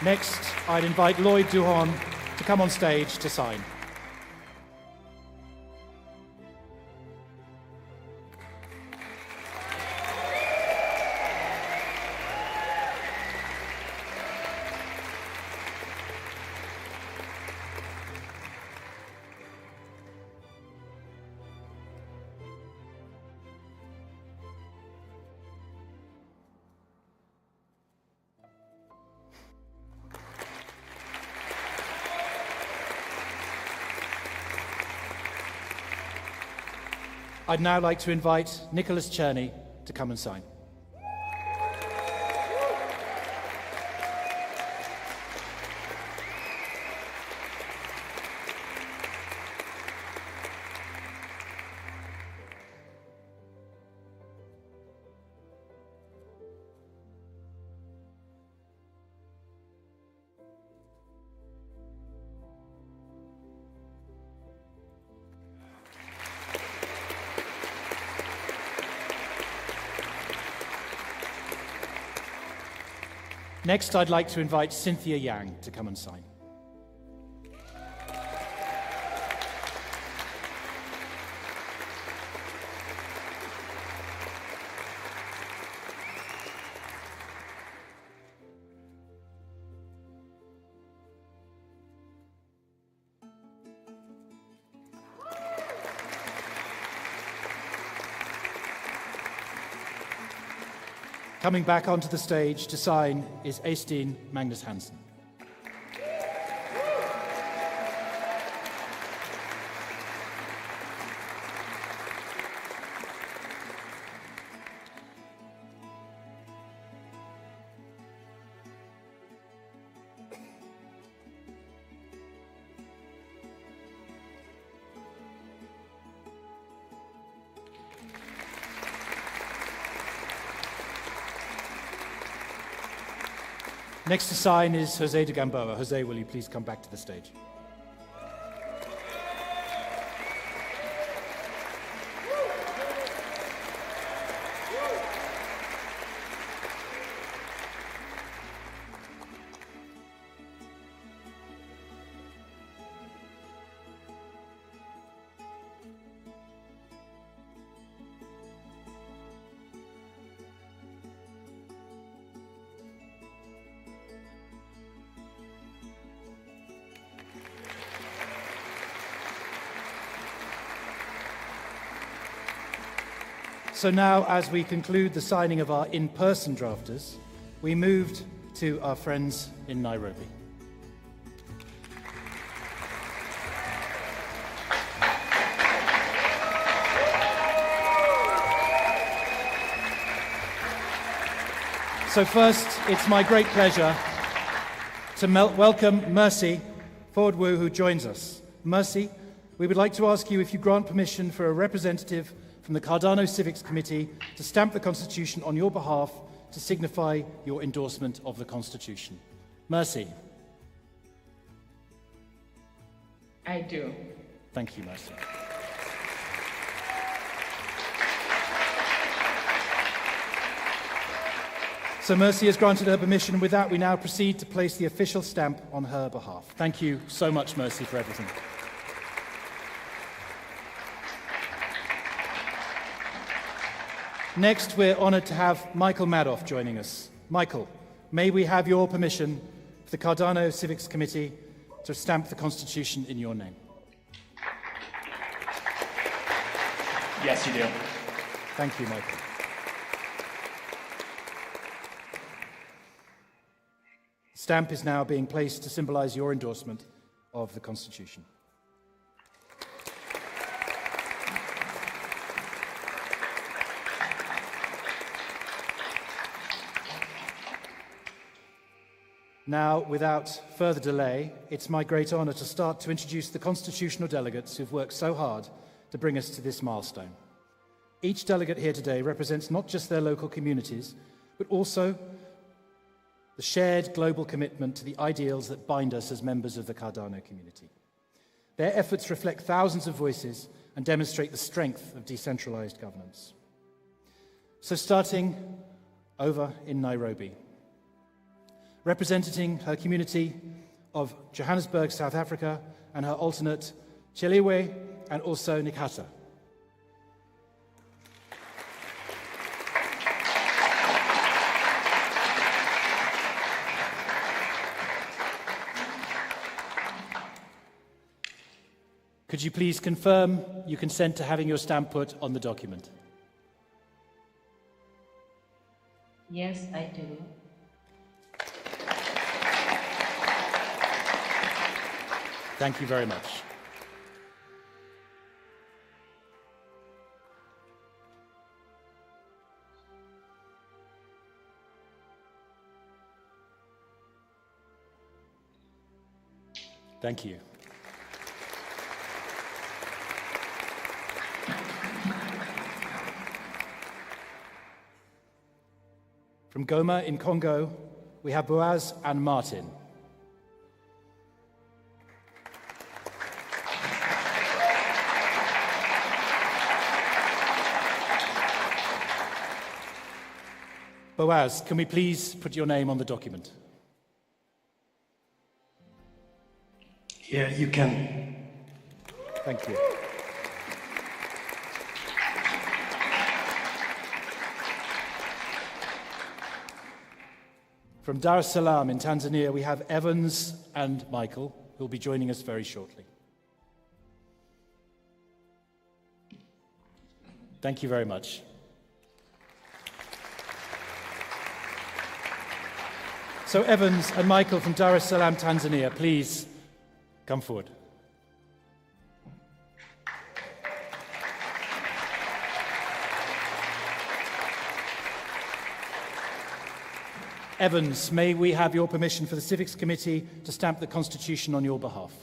Next, I'd invite Lloyd Duhon to come on stage to sign. I'd now like to invite Nicholas Cherney to come and sign. Next, I'd like to invite Cynthia Yang to come and sign. Coming back onto the stage to sign is Eystein Magnus Hansen. Next to sign is Jose de Gamboa. Jose, will you please come back to the stage? So now, as we conclude the signing of our in-person drafters, we moved to our friends in Nairobi. So first, it's my great pleasure to welcome Mercy Fordwu, who joins us. Mercy, we would like to ask you if you grant permission for a representative from the Cardano Civics Committee to stamp the Constitution on your behalf to signify your endorsement of the Constitution. Mercy. I do. Thank you, Mercy. So Mercy has granted her permission. With that, we now proceed to place the official stamp on her behalf. Thank you so much, Mercy, for everything. Next, we're honoured to have Michael Madoff joining us. Michael, may we have your permission for the Cardano Civics Committee to stamp the Constitution in your name? Yes, you do. Thank you, Michael. The stamp is now being placed to symbolise your endorsement of the Constitution. Now, without further delay, it's my great honour to start to introduce the constitutional delegates who've worked so hard to bring us to this milestone. Each delegate here today represents not just their local communities, but also the shared global commitment to the ideals that bind us as members of the Cardano community. Their efforts reflect thousands of voices and demonstrate the strength of decentralized governance. So starting over in Nairobi, representing her community of Johannesburg, South Africa, and her alternate, Cheliwe, and also Nikata. Could you please confirm you consent to having your stamp put on the document? Yes, I do. Thank you very much. Thank you. From Goma in Congo, we have Boaz and Martin. Boaz, can we please put your name on the document? Yeah, you can. Thank you. From Dar es Salaam in Tanzania, we have Evans and Michael, who will be joining us very shortly. Thank you very much. So Evans and Michael from Dar es Salaam, Tanzania, please come forward. Evans, may we have your permission for the Civics Committee to stamp the Constitution on your behalf?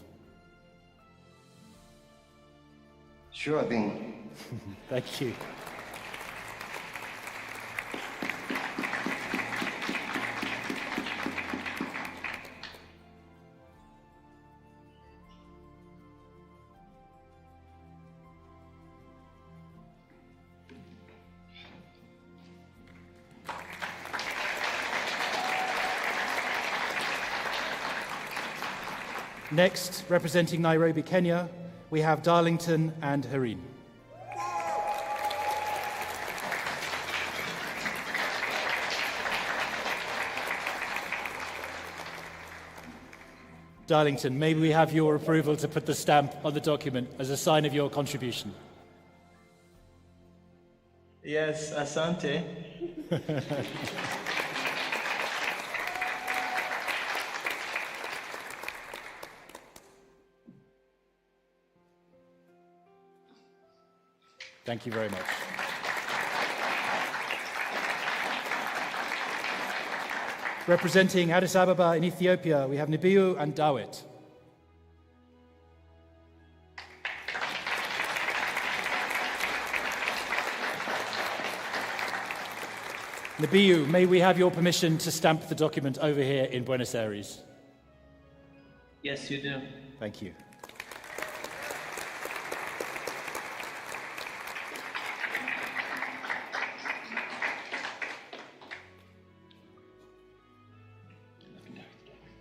Sure thing. Thank you. Next, representing Nairobi, Kenya, we have Darlington and Hareen. Darlington, may we have your approval to put the stamp on the document as a sign of your contribution? Yes, asante. Thank you very much. Representing Addis Ababa in Ethiopia, we have Nibiu and Dawit. Nibiu, may we have your permission to stamp the document over here in Buenos Aires? Yes, you do. Thank you.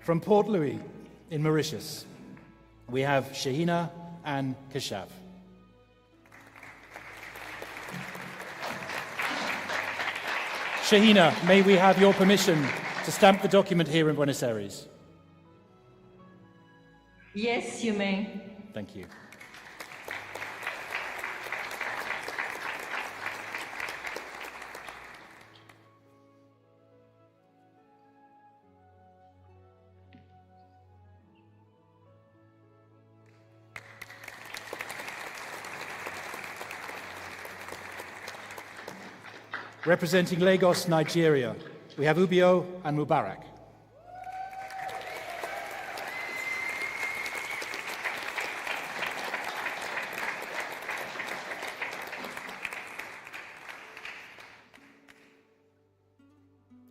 From Port Louis in Mauritius, we have Shahina and Kashav. Shahina, may we have your permission to stamp the document here in Buenos Aires? Yes, you may. Thank you. Representing Lagos, Nigeria, we have Ubio and Mubarak.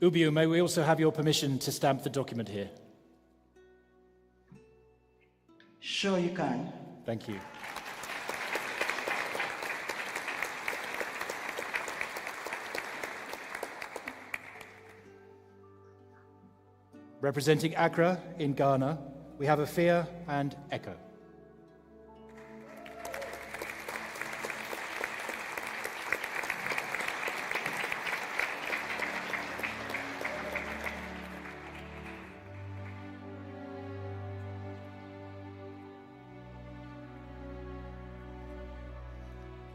Ubio, may we also have your permission to stamp the document here? Sure, you can. Thank you. Representing Accra in Ghana, we have Afia and Echo.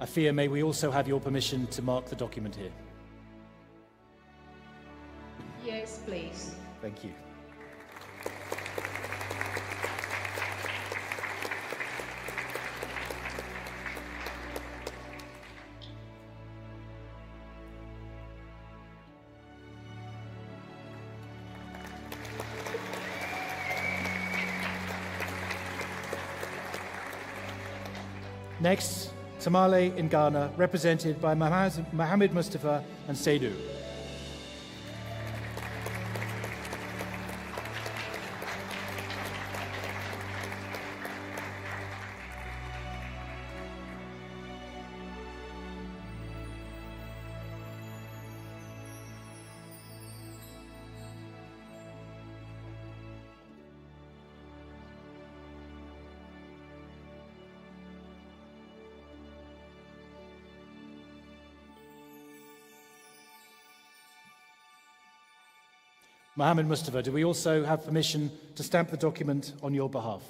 Afia, may we also have your permission to mark the document here? Yes, please. Thank you. Next, Tamale in Ghana, represented by Mohammed Mustafa and Seydu. Mohammed Mustafa, do we also have permission to stamp the document on your behalf?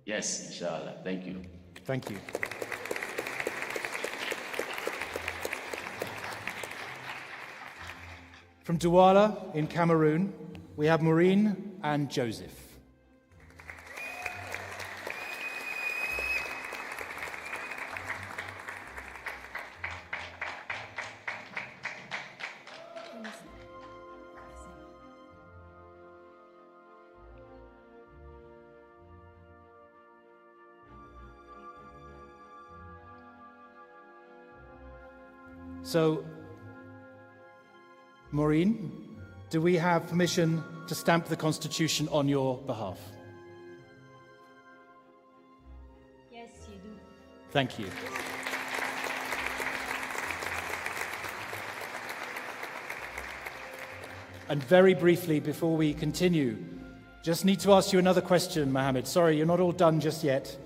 Yes, inshallah. Thank you. Thank you. From Douala in Cameroon, we have Maureen and Joseph. So, Maureen, do we have permission to stamp the Constitution on your behalf? Yes, you do. Thank you. And very briefly, before we continue, just need to ask you another question, Mohammed. Sorry, you're not all done just yet.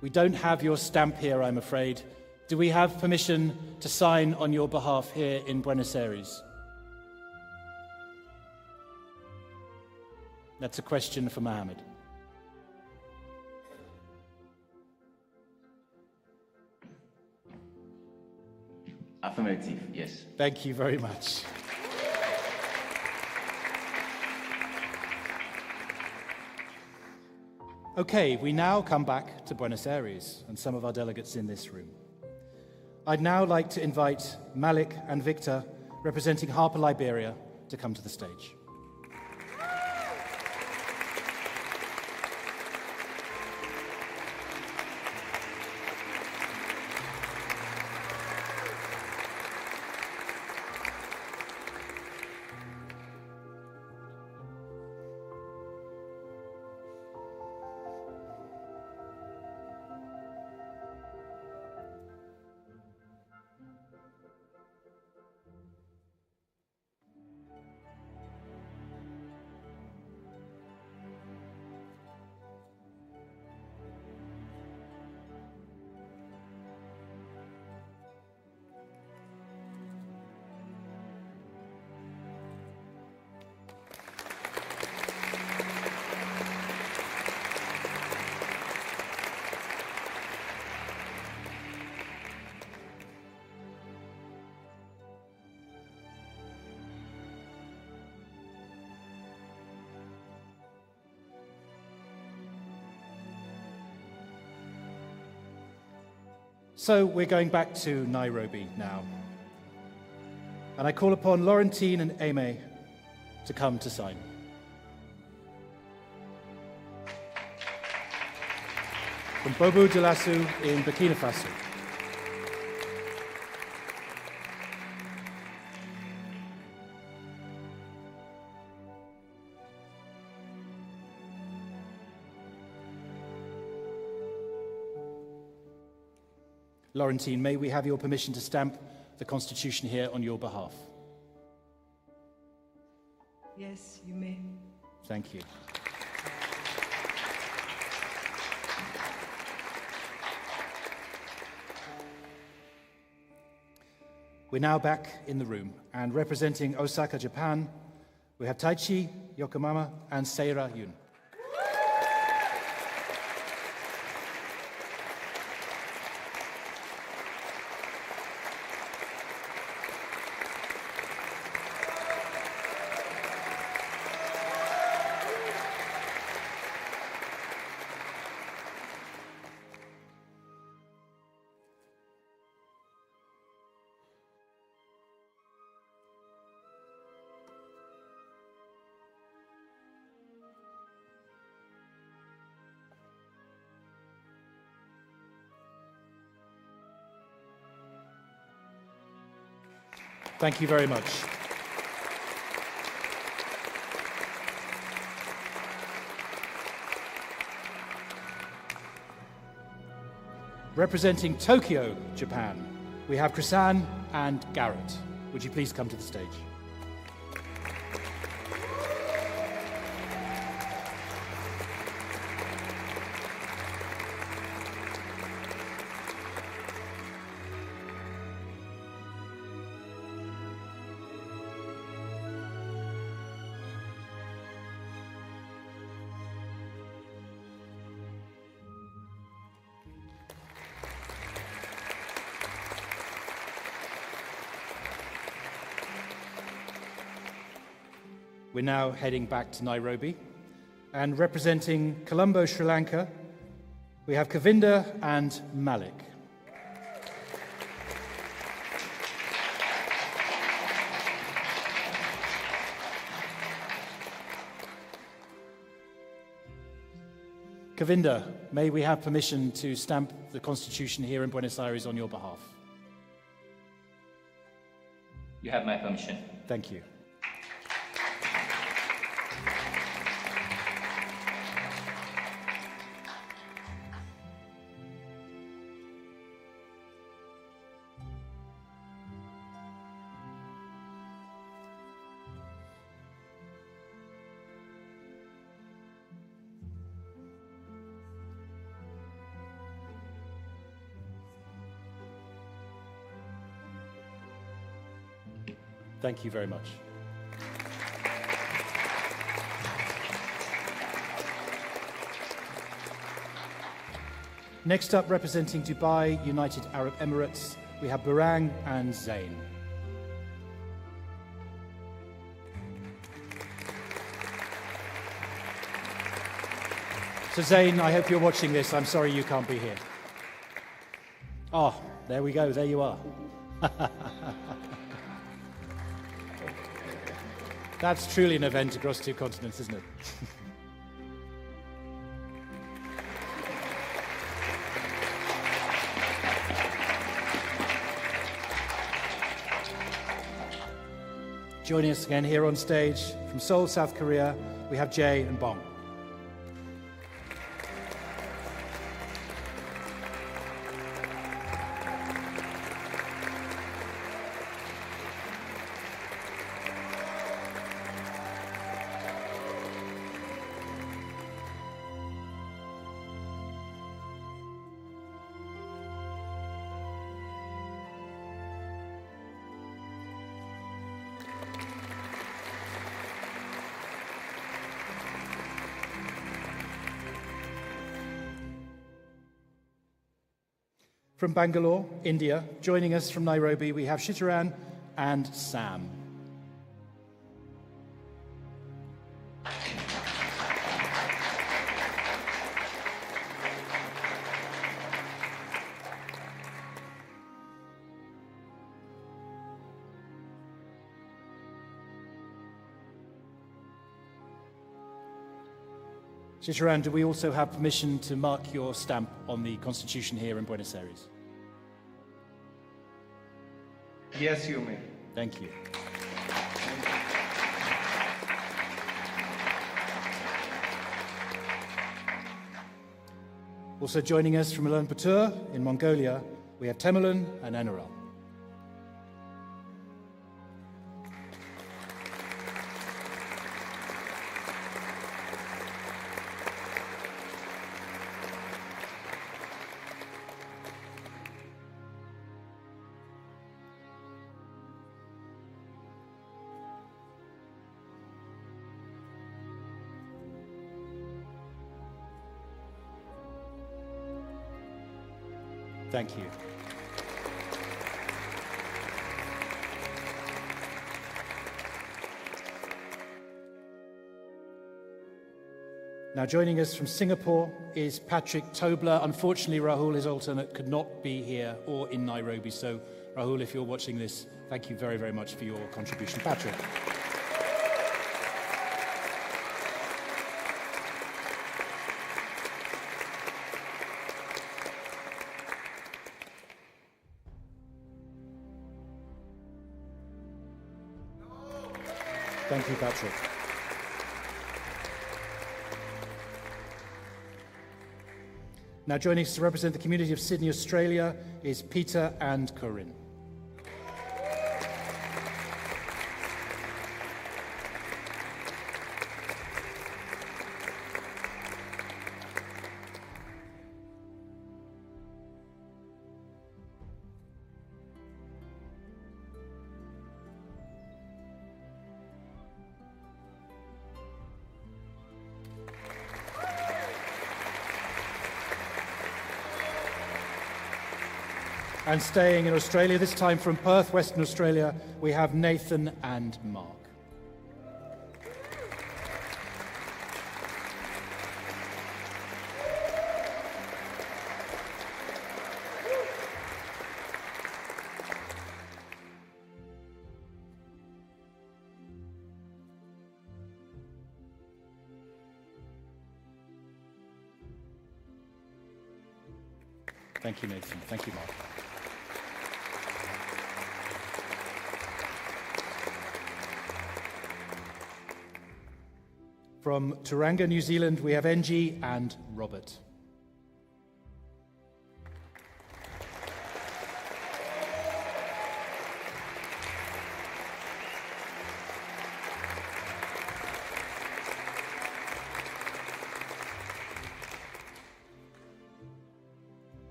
We don't have your stamp here, I'm afraid. Do we have permission to sign on your behalf here in Buenos Aires? That's a question for Mohammed. Affirmative, yes. Thank you very much. Okay, we now come back to Buenos Aires and some of our delegates in this room. I'd now like to invite Malik and Victor, representing Harper Liberia, to come to the stage. So we're going back to Nairobi now. And I call upon Laurentine and Aimee to come to sign. From Bobo Dioulasso in Burkina Faso. Laurentine, may we have your permission to stamp the Constitution here on your behalf? Yes, you may. Thank you. We're now back in the room, and representing Osaka, Japan, we have Taichi Yokomama and Seira Yun. Thank you very much. Representing Tokyo, Japan, we have Krisan and Garrett. Would you please come to the stage? we're now heading back to Nairobi. And representing Colombo, Sri Lanka, we have Kavinda and Malik. Kavinda, may we have permission to stamp the Constitution here in Buenos Aires on your behalf? You have my permission. Thank you. Thank you very much. Next up, representing Dubai, United Arab Emirates, we have Barang and Zain. So Zain, I hope you're watching this. I'm sorry you can't be here. Oh, there we go. There you are. That's truly an event across 2 continents, isn't it? Joining us again here on stage from Seoul, South Korea, we have Jay and Bong. From Bangalore, India, joining us from Nairobi, we have Shitaran and Sam. Shitaran, do we also have permission to mark your stamp on the Constitution here in Buenos Aires? Yes, you may. Thank you. Also joining us from Ulaanbaatar in Mongolia, we have Temulan and Anaral. Thank you. Now joining us from Singapore is Patrick Tobler. Unfortunately, Rahul, his alternate, could not be here or in Nairobi. So Rahul, if you're watching this, thank you very, very much for your contribution. Patrick. Thank you, Patrick. Now joining us to represent the community of Sydney, Australia is Peter and Corinne. And staying in Australia, this time from Perth, Western Australia, we have Nathan and Mark. Thank you, Nathan. Thank you, Mark. From Tauranga, New Zealand, we have NG and Robert.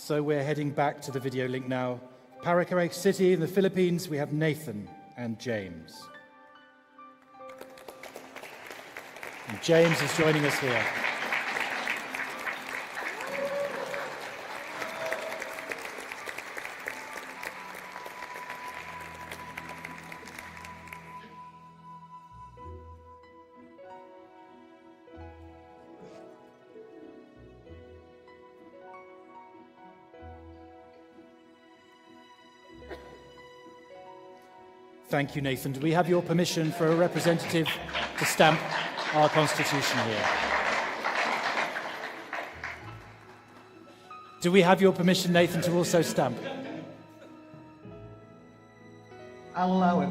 So we're heading back to the video link now. Paranaque City in the Philippines, we have Nathan and James. And James is joining us here. Thank you, Nathan. Do we have your permission for a representative to stamp our Constitution here? Do we have your permission, Nathan, to also stamp? I'll allow it.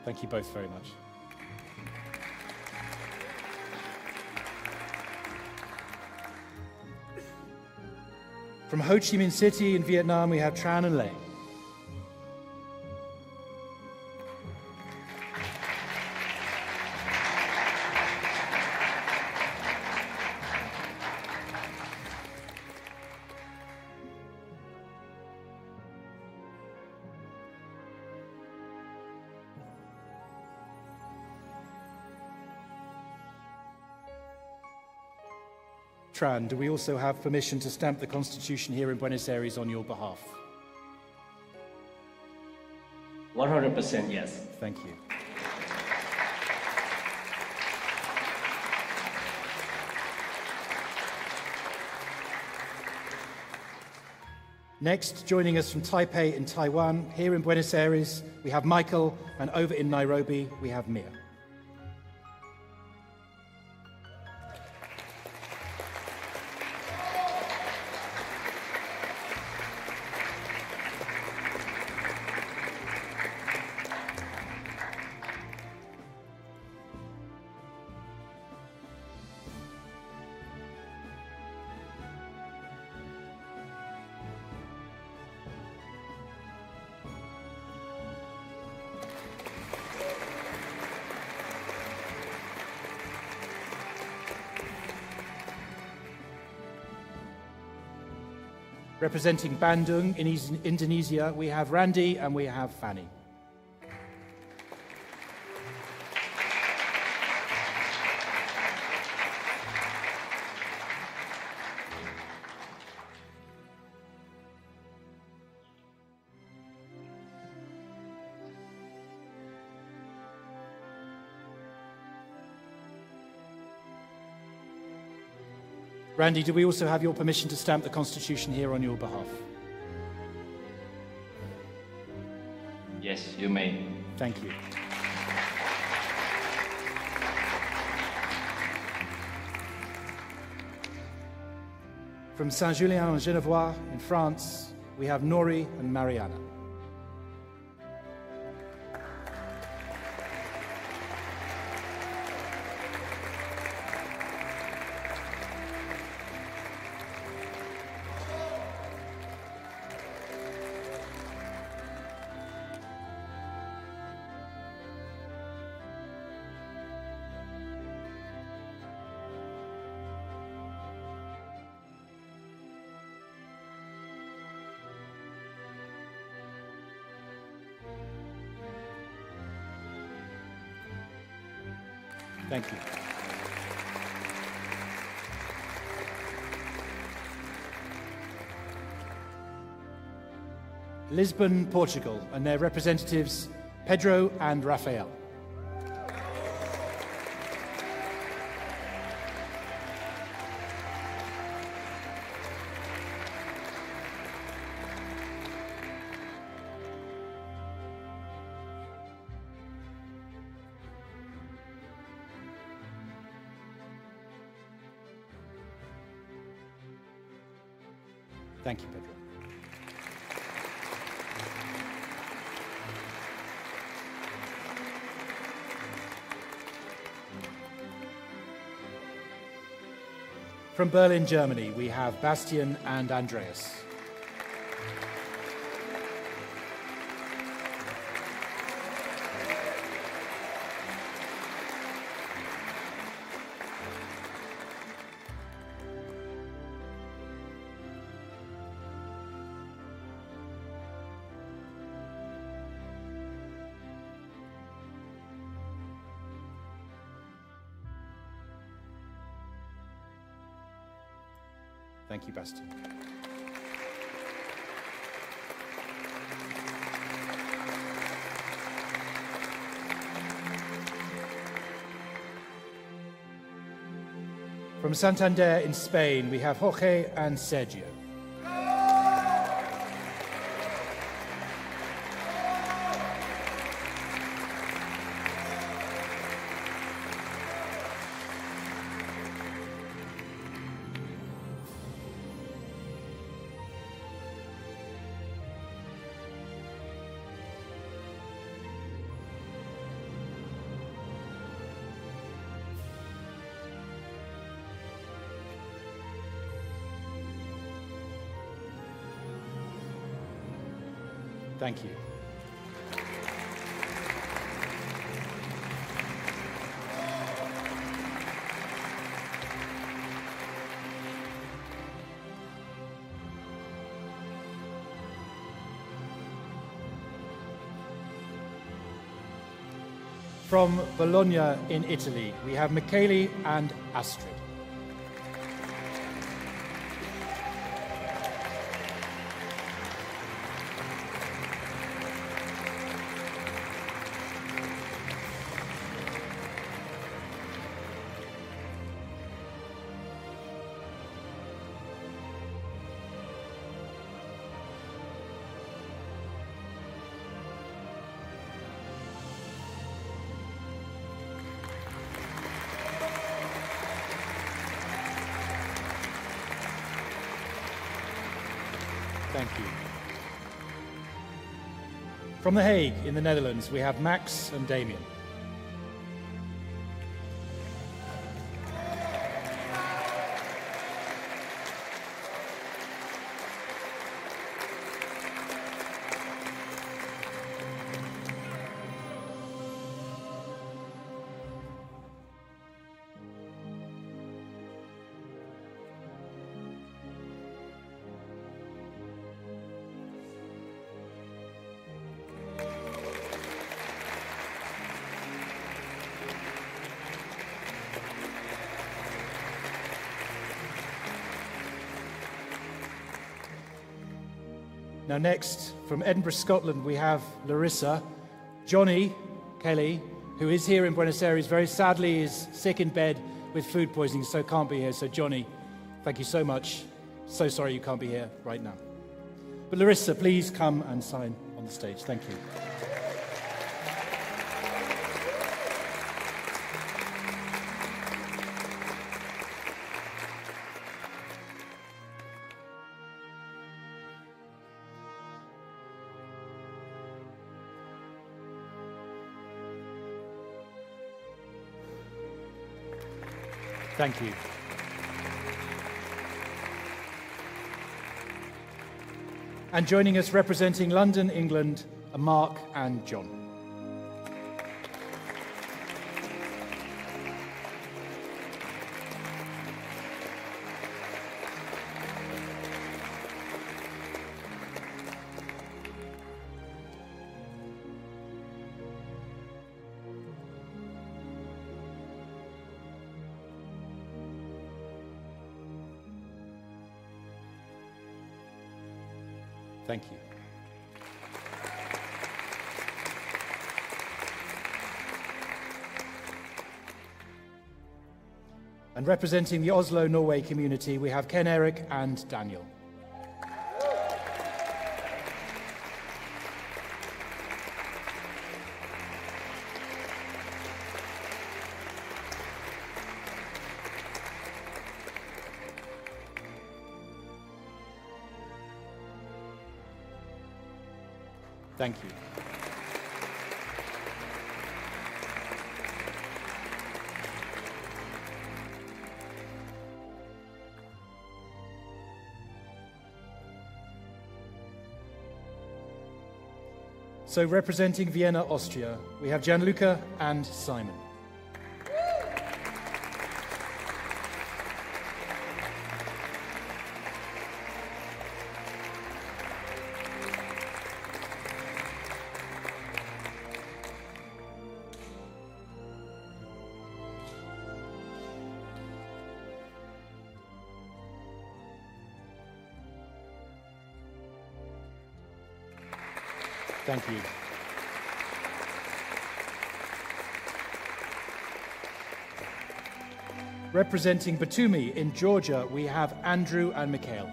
Thank you both very much. From Ho Chi Minh City in Vietnam, we have Tran and Lê. Tran, do we also have permission to stamp the Constitution here in Buenos Aires on your behalf? 100% yes. Thank you. Next, joining us from Taipei in Taiwan, here in Buenos Aires, we have Michael, and over in Nairobi, we have Mia. Representing Bandung in Indonesia, we have Randy and we have Fanny. Randy, do we also have your permission to stamp the Constitution here on your behalf? Yes, you may. Thank you. From Saint-Julien-en-Genevois in France, we have Nori and Mariana. Thank you. Lisbon, Portugal, and their representatives, Pedro and Rafael. Thank you, Pedro. From Berlin, Germany, we have Bastian and Andreas. Thank you, Bastian. From Santander in Spain, we have Jorge and Sergio. Thank you. From Bologna in Italy, we have Michele and Astrid. Thank you. From The Hague in the Netherlands, we have Max and Damien. Now next, from Edinburgh, Scotland, we have Larissa. Johnny Kelly, who is here in Buenos Aires, very sadly is sick in bed with food poisoning, so can't be here. So Johnny, thank you so much. So sorry you can't be here right now. But Larissa, please come and sign on the stage. Thank you. Thank you. And joining us representing London, England, are Mark and John. Thank you. And representing the Oslo, Norway community, we have Ken Erik and Daniel. Thank you. So representing Vienna, Austria, we have Gianluca and Simon. Thank you. Representing Batumi in Georgia, we have Andrew and Mikhail.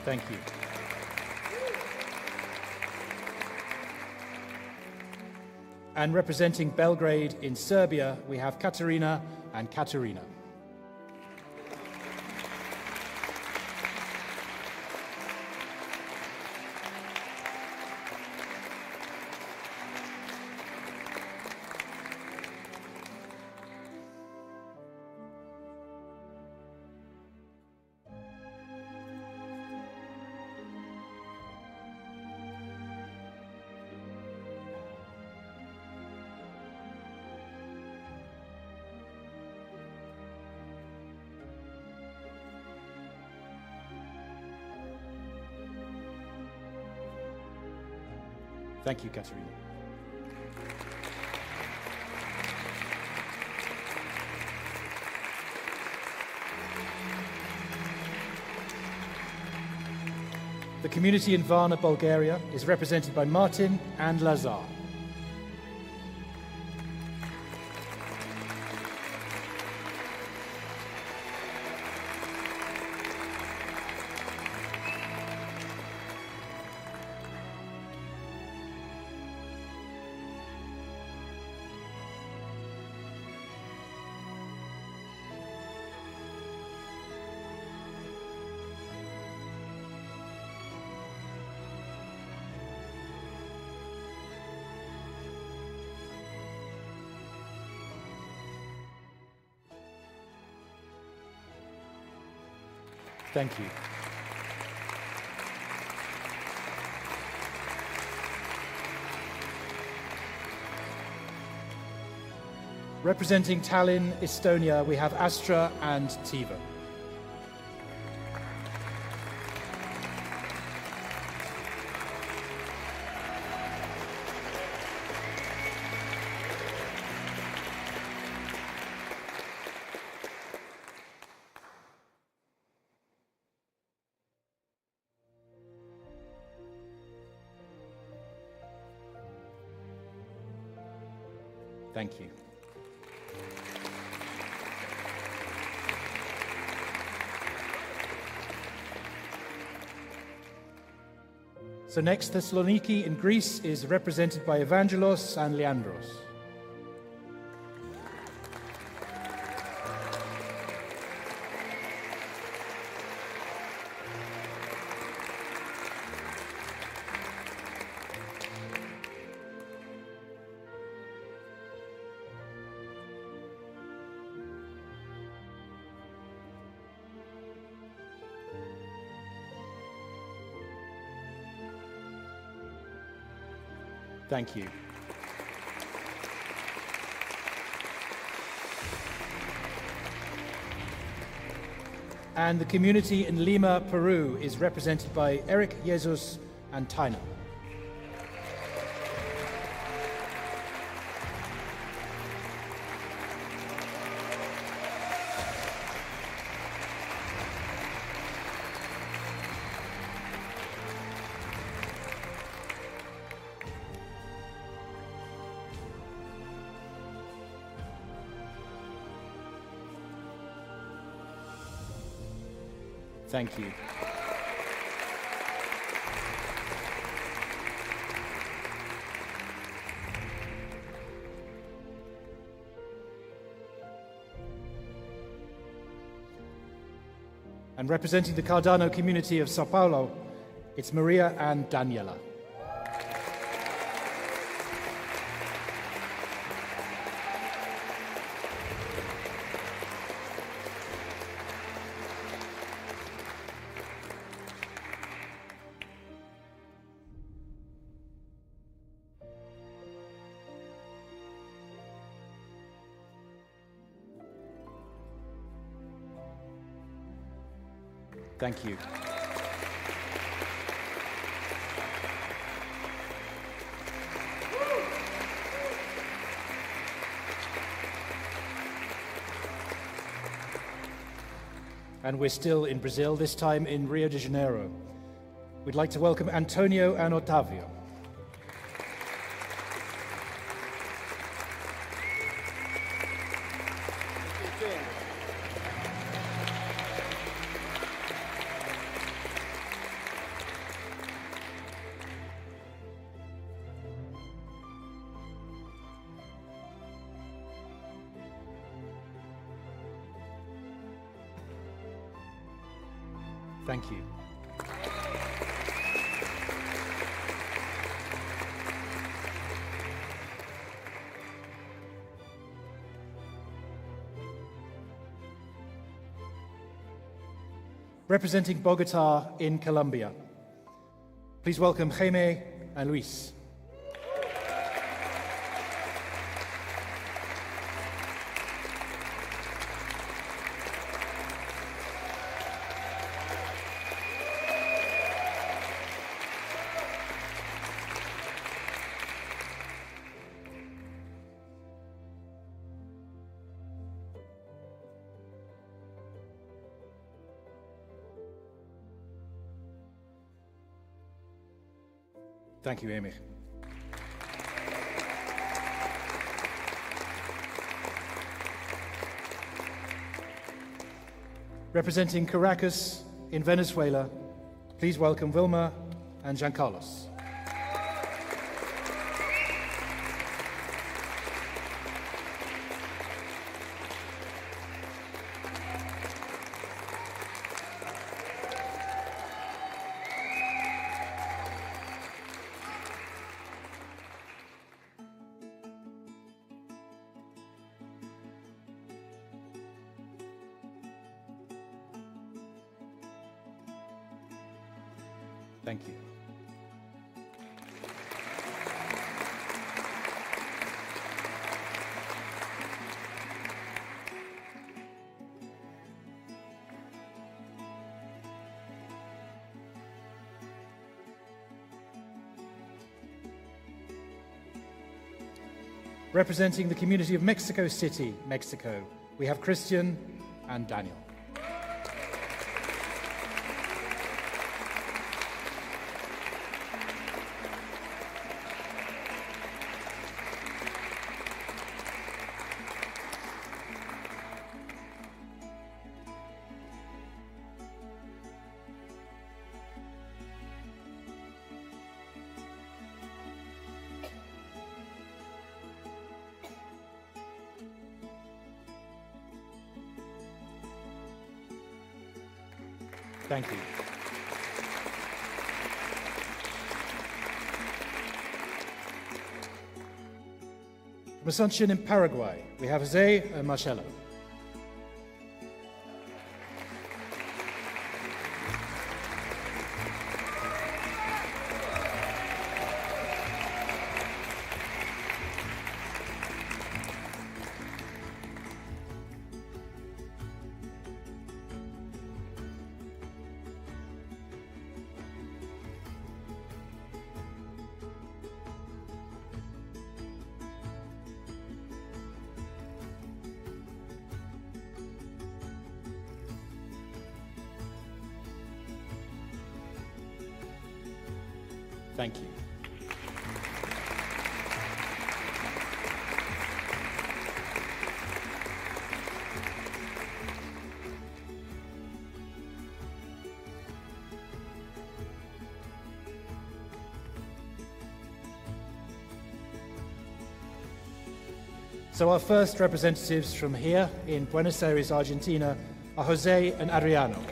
Thank you. And representing Belgrade in Serbia, we have Katarina and Katerina. Thank you, Katerina. The community in Varna, Bulgaria, is represented by Martin and Lazar. Thank you. Representing Tallinn, Estonia, we have Astra and Tiva. Thank you. So next, Thessaloniki in Greece is represented by Evangelos and Leandros. Thank you. And the community in Lima, Peru is represented by Eric Jesus and Tina. Thank you. And representing the Cardano community of Sao Paulo, it's Maria and Daniela. Thank you. And we're still in Brazil, this time in Rio de Janeiro. We'd like to welcome Antonio and Otavio. Thank you. Representing Bogota in Colombia, please welcome Jaime and Luis. Thank you, Amy. Representing Caracas in Venezuela, please welcome Wilma and Giancarlos. Thank you. Representing the community of Mexico City, Mexico, we have Christian and Daniel. Thank you. From Asuncion in Paraguay, we have Jose and Marcelo. Thank you. So our first representatives from here in Buenos Aires, Argentina, are Jose and Adriano.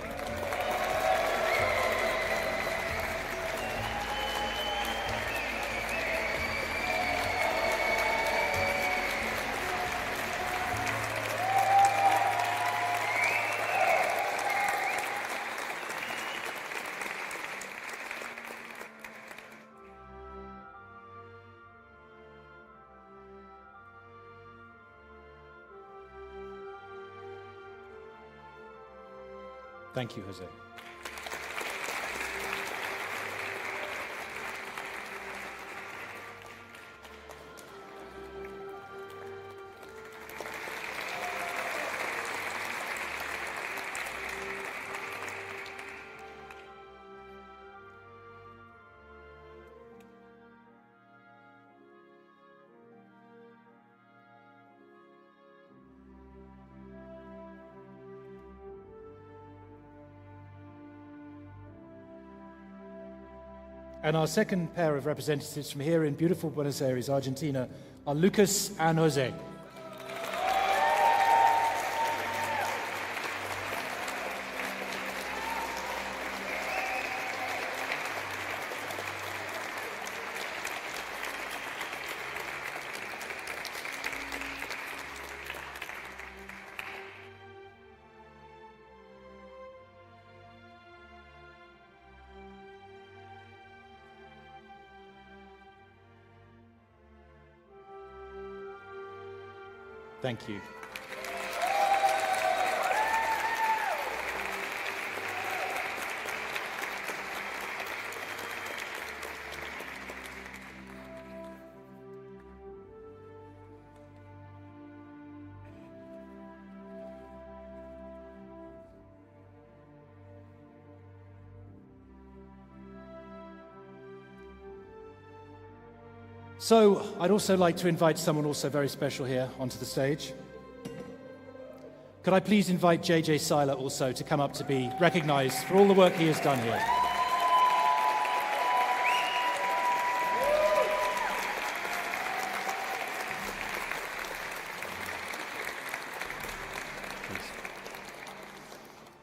Thank you, Jose. And our second pair of representatives from here in beautiful Buenos Aires, Argentina, are Lucas and Jose. Thank you. So, I'd also like to invite someone also very special here onto the stage. Could I please invite JJ Seiler also to come up to be recognized for all the work he has done here.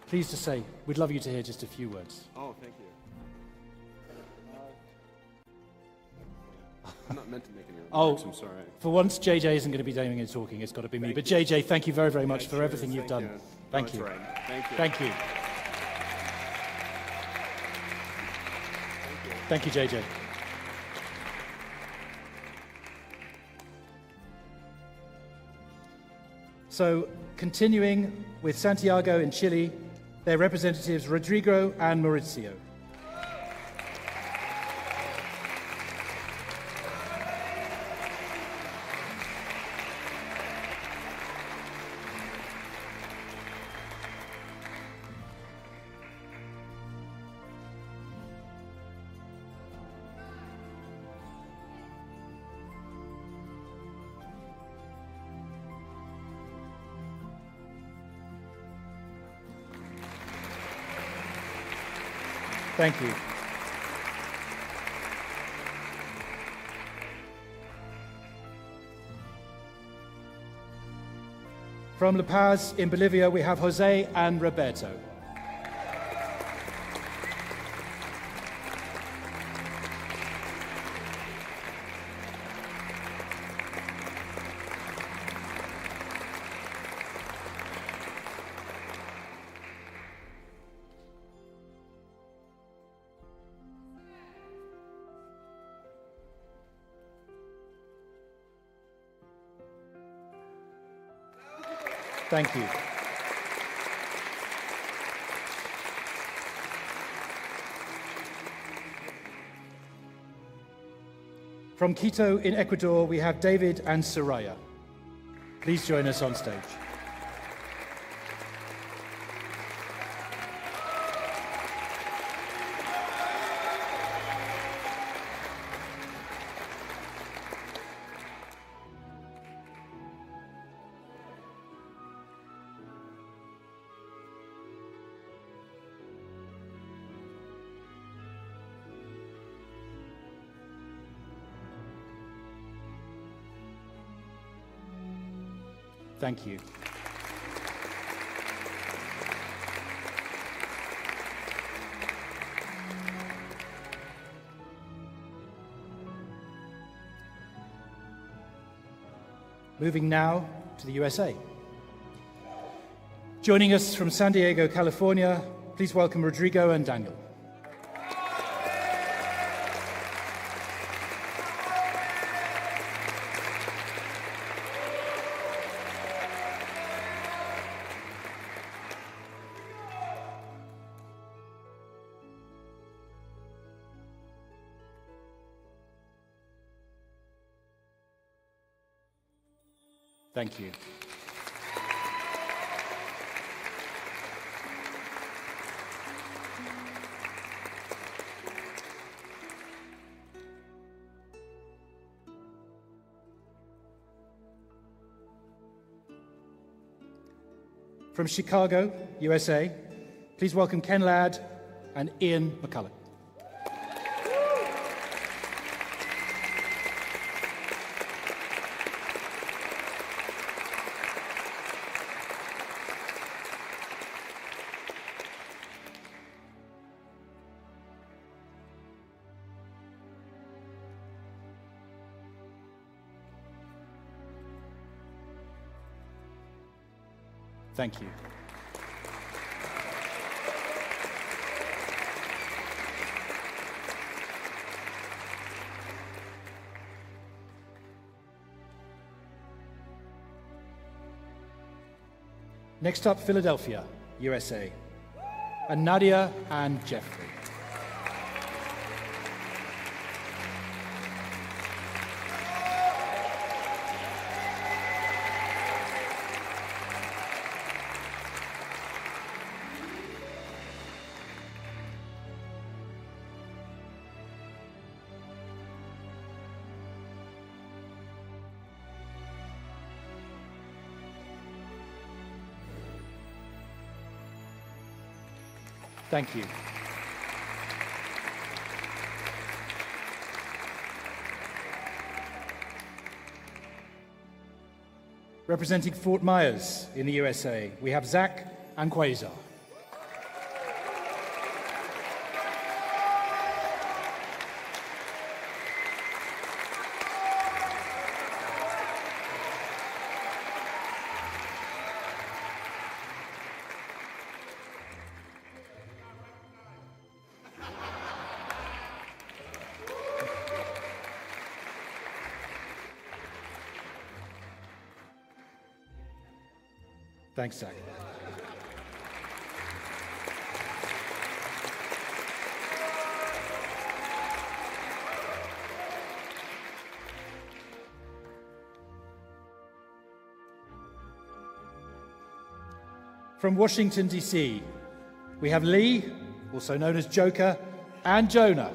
Pleased to say, we'd love you to hear just a few words. Oh, thank you. I'm not meant to make any remarks, I'm sorry. For once, JJ isn't going to be doing any talking, it's got to be me. But JJ, thank you very, very much for everything you've done. Thank you. Thank you. Thank you. Thank you, JJ. So, continuing with Santiago in Chile, their representatives Rodrigo and Maurizio. Thank you. From La Paz in Bolivia, we have Jose and Roberto. Thank you. From Quito in Ecuador, we have David and Soraya. Please join us on stage. Thank you. Moving now to the USA. Joining us from San Diego, California, please welcome Rodrigo and Daniel. Thank you. From Chicago, USA, please welcome Ken Ladd and Ian McCulloch. Thank you. Next up, Philadelphia, USA, and Nadia and Jeffrey. Thank you. Representing Fort Myers in the USA, we have Zach and Quasar. Thanks, Zach. From Washington, D.C., we have Lee, also known as Joker, and Jonah.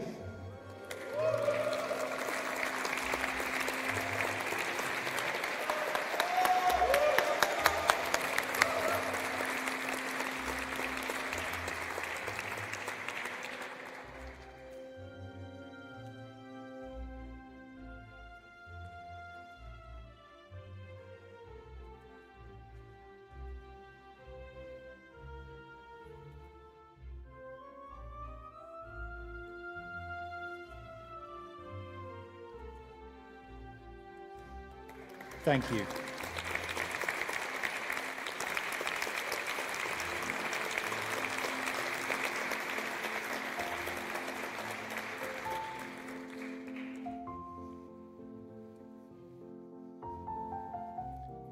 Thank you.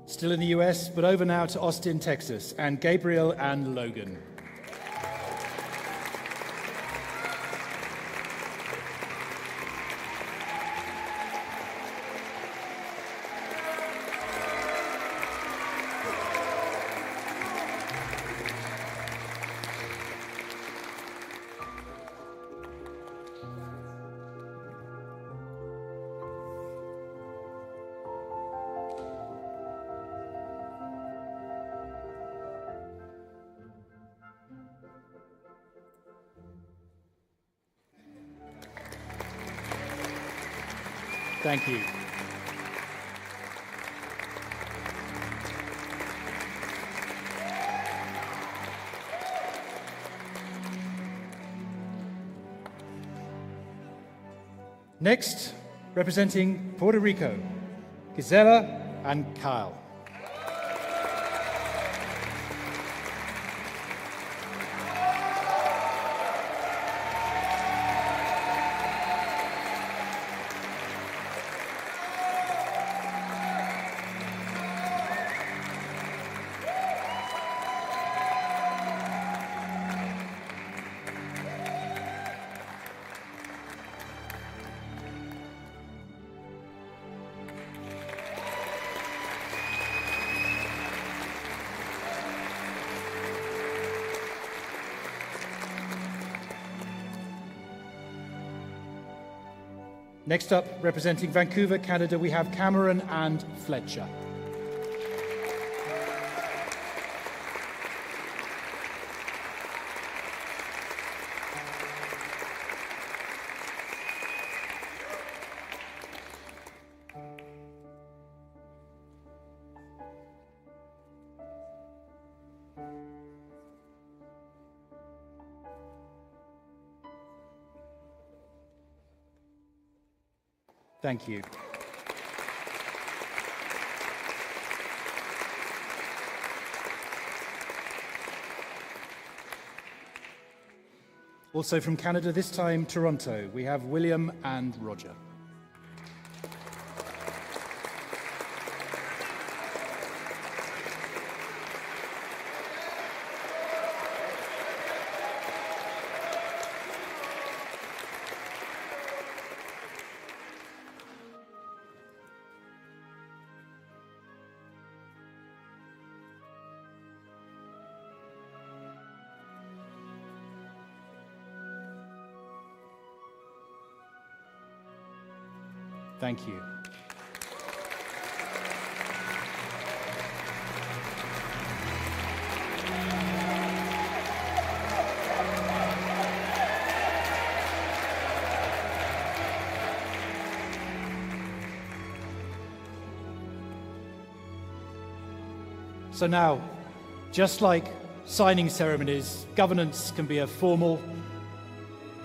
Still in the US, but over now to Austin, Texas, and Gabriel and Logan. Thank you. Next, representing Puerto Rico, Gisela and Kyle. Next up, representing Vancouver, Canada, we have Cameron and Fletcher. Thank you. Also from Canada, this time Toronto, we have William and Roger. Thank you. So now, just like signing ceremonies, governance can be a formal,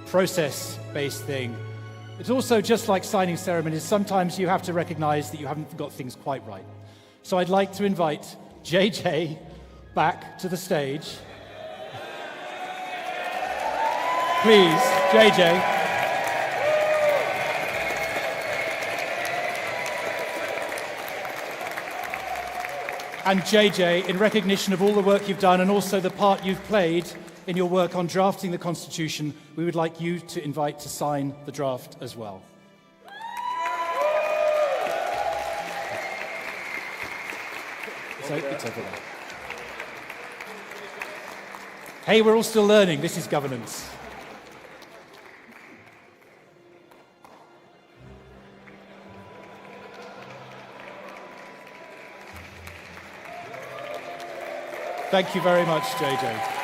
process-based thing. It's also just like signing ceremonies. Sometimes you have to recognize that you haven't got things quite right. So I'd like to invite JJ back to the stage. Please, JJ. And JJ, in recognition of all the work you've done and also the part you've played in your work on drafting the Constitution, we would like you to invite to sign the draft as well. So it's over there. Hey, we're all still learning. This is governance. Thank you very much, JJ.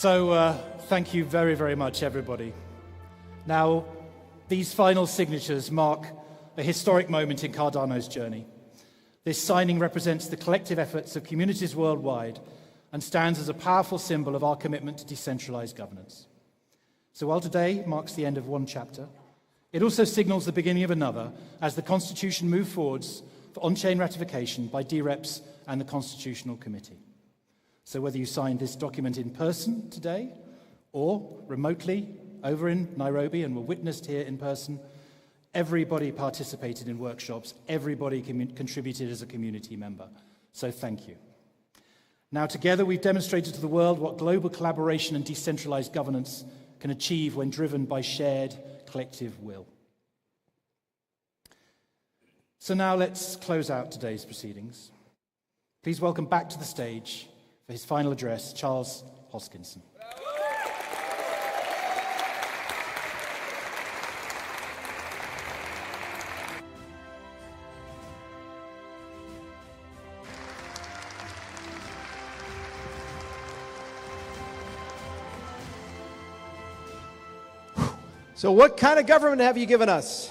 So thank you very, very much, everybody. Now, these final signatures mark a historic moment in Cardano's journey. This signing represents the collective efforts of communities worldwide and stands as a powerful symbol of our commitment to decentralized governance. So while today marks the end of one chapter, it also signals the beginning of another as the Constitution moves forwards for on-chain ratification by DREPs and the Constitutional Committee. So whether you signed this document in person today or remotely over in Nairobi and were witnessed here in person, everybody participated in workshops, everybody contributed as a community member. So thank you. Now together we've demonstrated to the world what global collaboration and decentralized governance can achieve when driven by shared collective will. So now let's close out today's proceedings. Please welcome back to the stage for his final address, Charles Hoskinson. So what kind of government have you given us?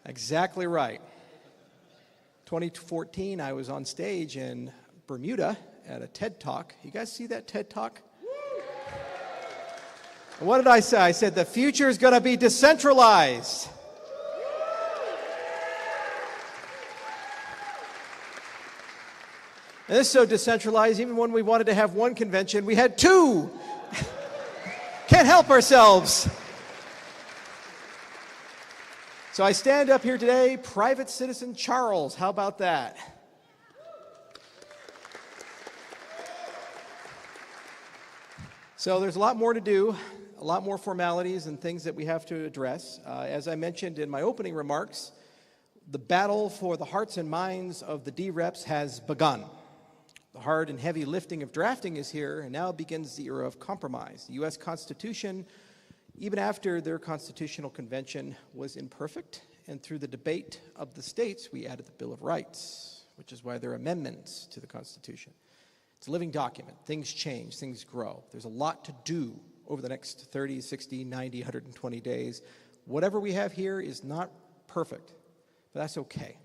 Exactly right. 2014, I was on stage in Bermuda at a TED Talk. You guys see that TED Talk? And what did I say? I said the future is going to be decentralized. And this is so decentralized, even when we wanted to have one convention, we had two. Can't help ourselves. So I stand up here today, private citizen Charles. How about that? So there's a lot more to do, a lot more formalities and things that we have to address. As I mentioned in my opening remarks, the battle for the hearts and minds of the D-Reps has begun. The hard and heavy lifting of drafting is here, and now begins the era of compromise. The U.S. Constitution, even after their constitutional convention, was imperfect, and through the debate of the states, we added the Bill of Rights, which is why there are amendments to the Constitution. It's a living document. Things change, things grow. There's a lot to do over the next 30, 60, 90, 120 days. Whatever we have here is not perfect, but that's okay.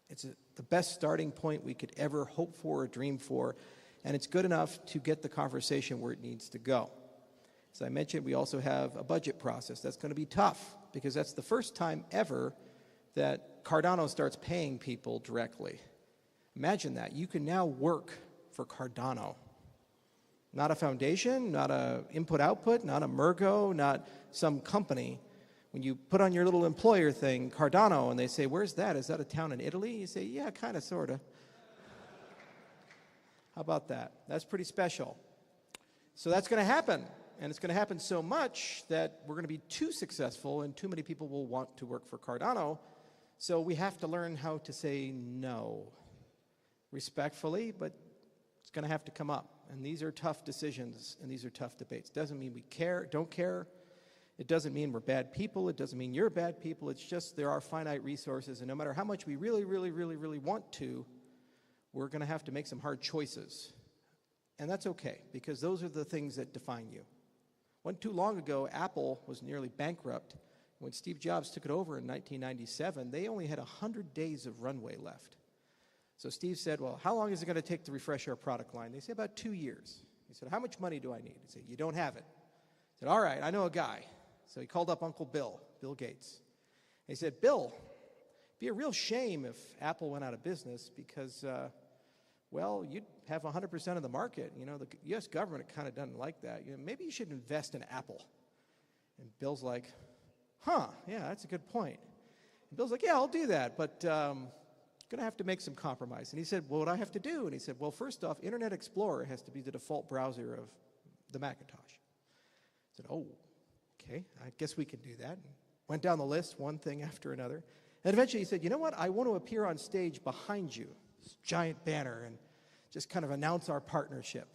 It's the best starting point we could ever hope for or dream for, and it's good enough to get the conversation where it needs to go. As I mentioned, we also have a budget process. That's going to be tough, because that's the first time ever that Cardano starts paying people directly. Imagine that. You can now work for Cardano. Not a foundation, not a input-output, not a Mergo, not some company. When you put on your little employer thing, Cardano, and they say, where's that? Is that a town in Italy? You say, yeah, kind of, sort of. How about that? That's pretty special. So that's going to happen. And it's going to happen so much that we're going to be too successful and too many people will want to work for Cardano. So we have to learn how to say no. Respectfully, but it's going to have to come up. And these are tough decisions and these are tough debates. Doesn't mean we don't care. It doesn't mean we're bad people. It doesn't mean you're bad people. It's just there are finite resources, and no matter how much we really want to, we're going to have to make some hard choices. And that's okay, because those are the things that define you. Wasn't too long ago, Apple was nearly bankrupt. When Steve Jobs took it over in 1997, they only had 100 days of runway left. So Steve said, well, how long is it going to take to refresh our product line? They said, about 2 years. He said, how much money do I need? He said, you don't have it. He said, all right, I know a guy. So he called up Uncle Bill Gates. He said, Bill, it'd be a real shame if Apple went out of business because, well, you'd have 100% of the market. You know, the U.S. government kind of doesn't like that. You know, maybe you should invest in Apple. And Bill's like, yeah, that's a good point. And Bill's like, yeah, I'll do that, but going to have to make some compromise. And he said, well, what do I have to do? And he said, well, first off, Internet Explorer has to be the default browser of the Macintosh. I said, oh. Okay, I guess we can do that. Went down the list, one thing after another. And eventually he said, you know what? I want to appear on stage behind you, this giant banner, and just kind of announce our partnership,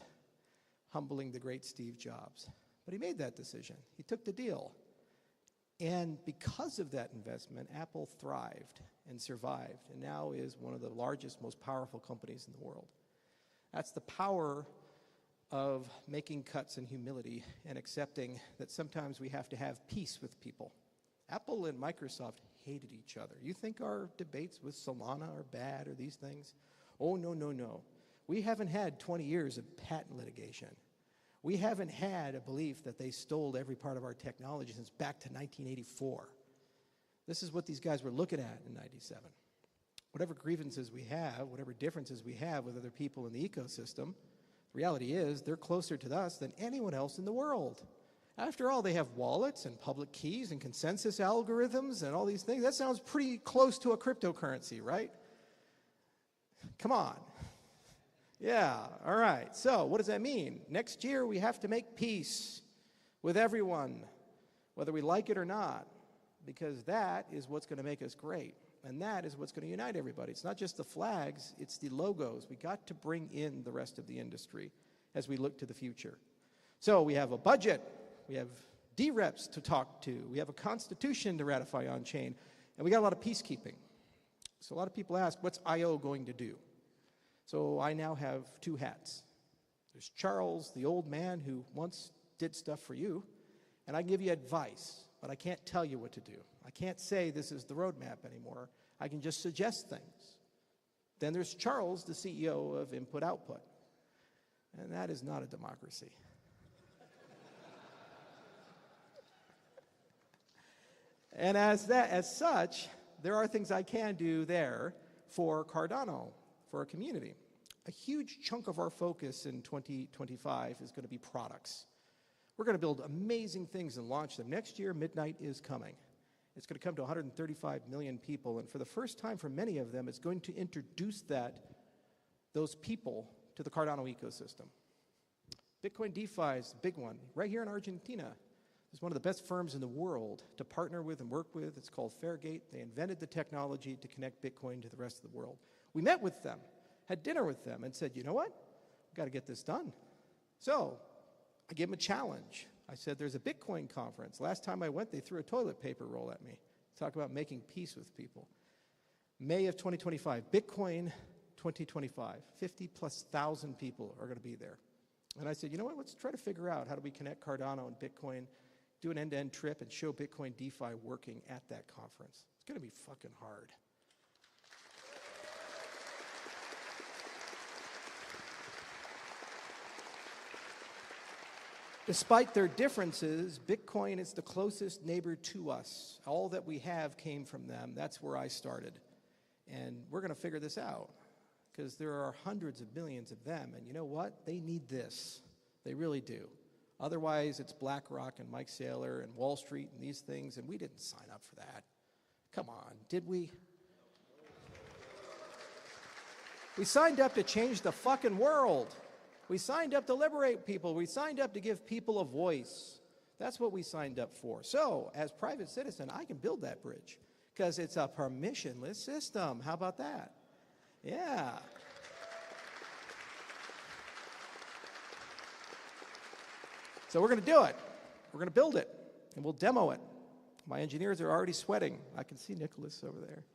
humbling the great Steve Jobs. But he made that decision. He took the deal. And because of that investment, Apple thrived and survived, and now is one of the largest, most powerful companies in the world. That's the power of making cuts in humility and accepting that sometimes we have to have peace with people. Apple and Microsoft hated each other. You think our debates with Solana are bad or these things? Oh, no. We haven't had 20 years of patent litigation. We haven't had a belief that they stole every part of our technology since back to 1984. This is what these guys were looking at in 97. Whatever grievances we have, whatever differences we have with other people in the ecosystem, the reality is they're closer to us than anyone else in the world. After all, they have wallets and public keys and consensus algorithms and all these things. That sounds pretty close to a cryptocurrency, right? Come on. Yeah, all right. So what does that mean? Next year we have to make peace with everyone, whether we like it or not, because that is what's going to make us great. And that is what's going to unite everybody. It's not just the flags, it's the logos. We got to bring in the rest of the industry as we look to the future. So we have a budget, we have D-Reps to talk to, we have a constitution to ratify on-chain, and we got a lot of peacekeeping. So a lot of people ask, what's I.O. going to do? So I now have two hats. There's Charles, the old man who once did stuff for you, And I can give you advice, but I can't tell you what to do. I can't say this is the roadmap anymore. I can just suggest things. Then there's Charles, the CEO of Input Output. And that is not a democracy. And as such, there are things I can do there for Cardano, for our community. A huge chunk of our focus in 2025 is going to be products. We're going to build amazing things and launch them. Next year, Midnight is coming. It's going to come to 135 million people, and for the first time for many of them, it's going to introduce those people to the Cardano ecosystem. Bitcoin DeFi is a big one, right here in Argentina. It's one of the best firms in the world to partner with and work with. It's called Fairgate. They invented the technology to connect Bitcoin to the rest of the world. We met with them, had dinner with them, and said, you know what? We've got to get this done. So I gave them a challenge. I said, there's a Bitcoin conference. Last time I went, they threw a toilet paper roll at me. Talk about making peace with people. May of 2025, Bitcoin 2025, 50,000+ people are going to be there. And I said, you know what, let's try to figure out how do we connect Cardano and Bitcoin, do an end-to-end trip, and show Bitcoin DeFi working at that conference. It's going to be fucking hard. Despite their differences, Bitcoin is the closest neighbor to us. All that we have came from them. That's where I started. And we're going to figure this out because there are hundreds of millions of them. And you know what? They need this. They really do. Otherwise, it's BlackRock and Mike Saylor and Wall Street and these things, and we didn't sign up for that. Come on, did we? We signed up to change the fucking world. We signed up to liberate people. We signed up to give people a voice. That's what we signed up for. So, as private citizen, I can build that bridge because it's a permissionless system. How about that? Yeah. So we're going to do it. We're going to build it, and we'll demo it. My engineers are already sweating. I can see Nicholas over there.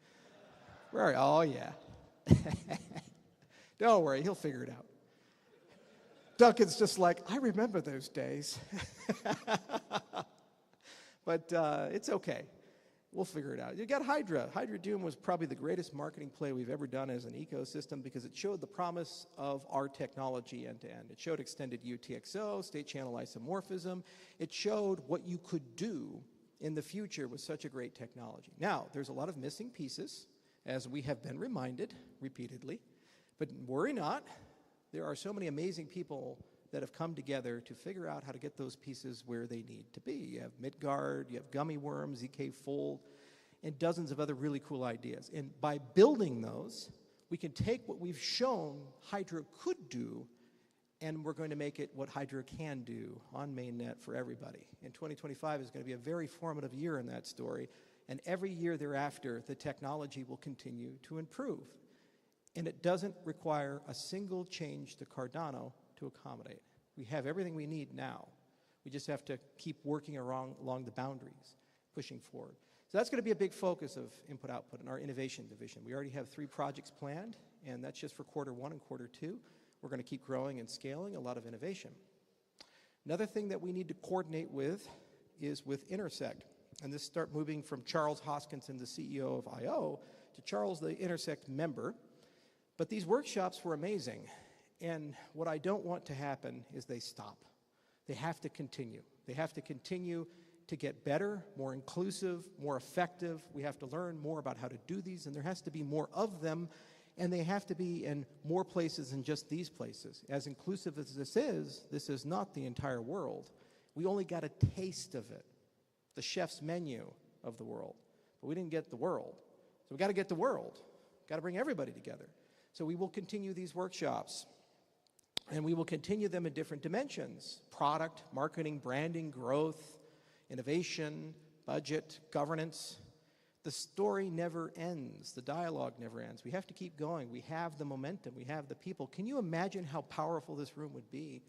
Where are you? Oh, yeah. Don't worry, he'll figure it out. Duncan's just like, I remember those days. But it's okay. We'll figure it out. You got Hydra. Hydra Doom was probably the greatest marketing play we've ever done as an ecosystem because it showed the promise of our technology end to end. It showed extended UTXO, state channel isomorphism. It showed what you could do in the future with such a great technology. Now, there's a lot of missing pieces, as we have been reminded repeatedly. But worry not. There are so many amazing people that have come together to figure out how to get those pieces where they need to be. You have Midgard, you have Gummy Worm, ZK Fold, and dozens of other really cool ideas. And by building those, we can take what we've shown Hydra could do, and we're going to make it what Hydra can do on mainnet for everybody. And 2025 is going to be a very formative year in that story, and every year thereafter, the technology will continue to improve. And it doesn't require a single change to Cardano to accommodate. We have everything we need now. We just have to keep working along the boundaries, pushing forward. So that's going to be a big focus of Input-Output in our innovation division. We already have 3 projects planned, and that's just for Q1 and Q2. We're going to keep growing and scaling a lot of innovation. Another thing that we need to coordinate with is with Intersect. And this start moving from Charles Hoskinson, the CEO of I.O., to Charles, the Intersect member. But these workshops were amazing. And what I don't want to happen is they stop. They have to continue. They have to continue to get better, more inclusive, more effective. We have to learn more about how to do these, and there has to be more of them, and they have to be in more places than just these places. As inclusive as this is not the entire world. We only got a taste of it, the chef's menu of the world. But we didn't get the world. So we got to get the world. Got to bring everybody together. So we will continue these workshops, and we will continue them in different dimensions: product, marketing, branding, growth, innovation, budget, governance. The story never ends. The dialogue never ends. We have to keep going. We have the momentum. We have the people. Can you imagine how powerful this room would be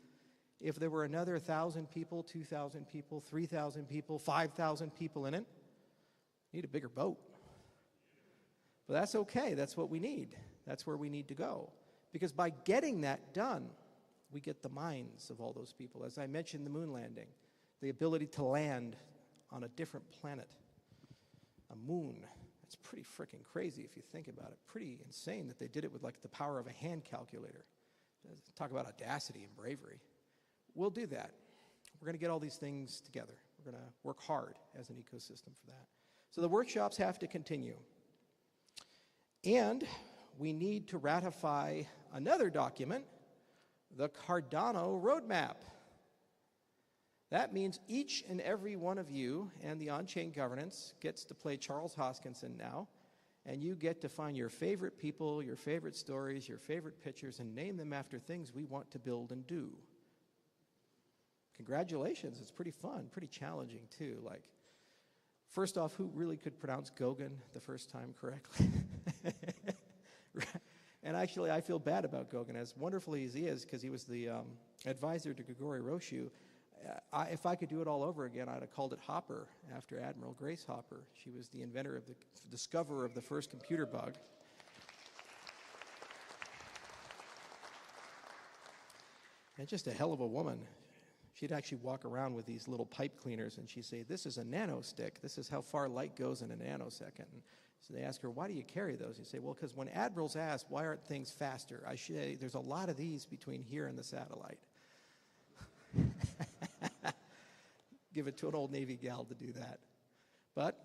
if there were another 1,000 people, 2,000 people, 3,000 people, 5,000 people in it? We need a bigger boat. But that's okay. That's what we need. That's where we need to go. Because by getting that done, we get the minds of all those people. As I mentioned, the moon landing. the ability to land on a different planet, a moon. It's pretty freaking crazy if you think about it. Pretty insane that they did it with like the power of a hand calculator. Talk about audacity and bravery. We'll do that. We're going to get all these things together. We're going to work hard as an ecosystem for that. So the workshops have to continue. And we need to ratify another document, the Cardano roadmap. That means each and every one of you and the on-chain governance gets to play Charles Hoskinson now, and you get to find your favorite people, your favorite stories, your favorite pictures, and name them after things we want to build and do. Congratulations, it's pretty fun, pretty challenging too. Like, first off, who really could pronounce Gauguin the first time correctly? And actually, I feel bad about Gauguin, as wonderfully as he is, because he was the advisor to Grigori Roshu. If I could do it all over again, I'd have called it Hopper, after Admiral Grace Hopper. She was the inventor of the discoverer of the first computer bug. And just a hell of a woman. She'd actually walk around with these little pipe cleaners, and she'd say, "This is a nanostick. This is how far light goes in a nanosecond." And so they ask her, "Why do you carry those?" You say, "Well, because when admirals ask, why aren't things faster? I say, there's a lot of these between here and the satellite." Give it to an old Navy gal to do that. But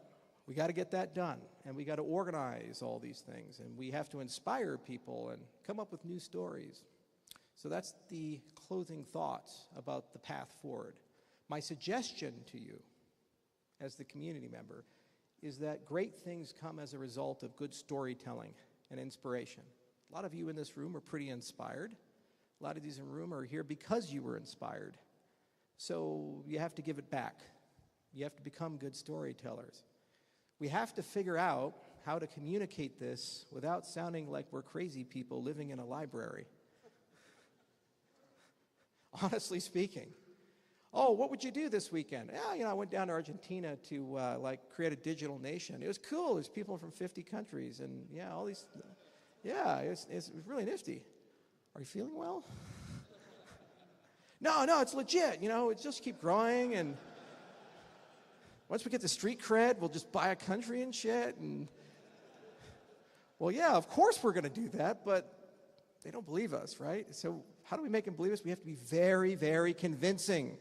we got to get that done, and we got to organize all these things, and we have to inspire people and come up with new stories. So that's the closing thoughts about the path forward. My suggestion to you, as the community member, is that great things come as a result of good storytelling and inspiration. A lot of you in this room are pretty inspired. A lot of these in the room are here because you were inspired. So you have to give it back. You have to become good storytellers. We have to figure out how to communicate this without sounding like we're crazy people living in a library. Honestly speaking. "Oh, what would you do this weekend?" "Yeah, I went down to Argentina to create a digital nation. It was cool. There's people from 50 countries, and all these. Yeah, it's really nifty. Are you feeling well?" No, it's legit. It just keep growing, and once we get the street cred, we'll just buy a country and shit. And well, yeah, of course we're going to do that, but they don't believe us, right? So how do we make them believe us? We have to be very, very convincing.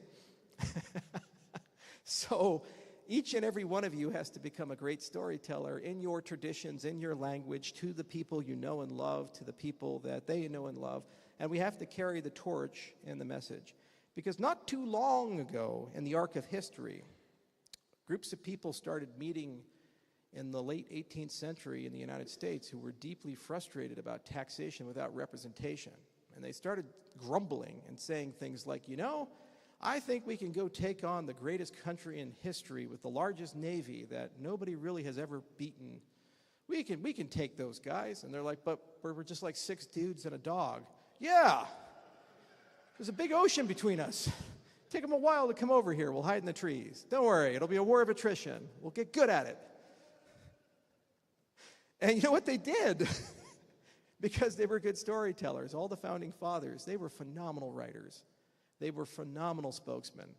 So each and every one of you has to become a great storyteller in your traditions, in your language, to the people you know and love, to the people that they know and love. And we have to carry the torch and the message. Because not too long ago in the arc of history, groups of people started meeting in the late 18th century in the United States who were deeply frustrated about taxation without representation. And they started grumbling and saying things like, I think we can go take on the greatest country in history with the largest navy that nobody really has ever beaten. We can take those guys. And they're like, but we're just like 6 dudes and a dog. Yeah, there's a big ocean between us. Take them a while to come over here. We'll hide in the trees. Don't worry, it'll be a war of attrition. We'll get good at it. And you know what they did? Because they were good storytellers. All the founding fathers, they were phenomenal writers. They were phenomenal spokesmen.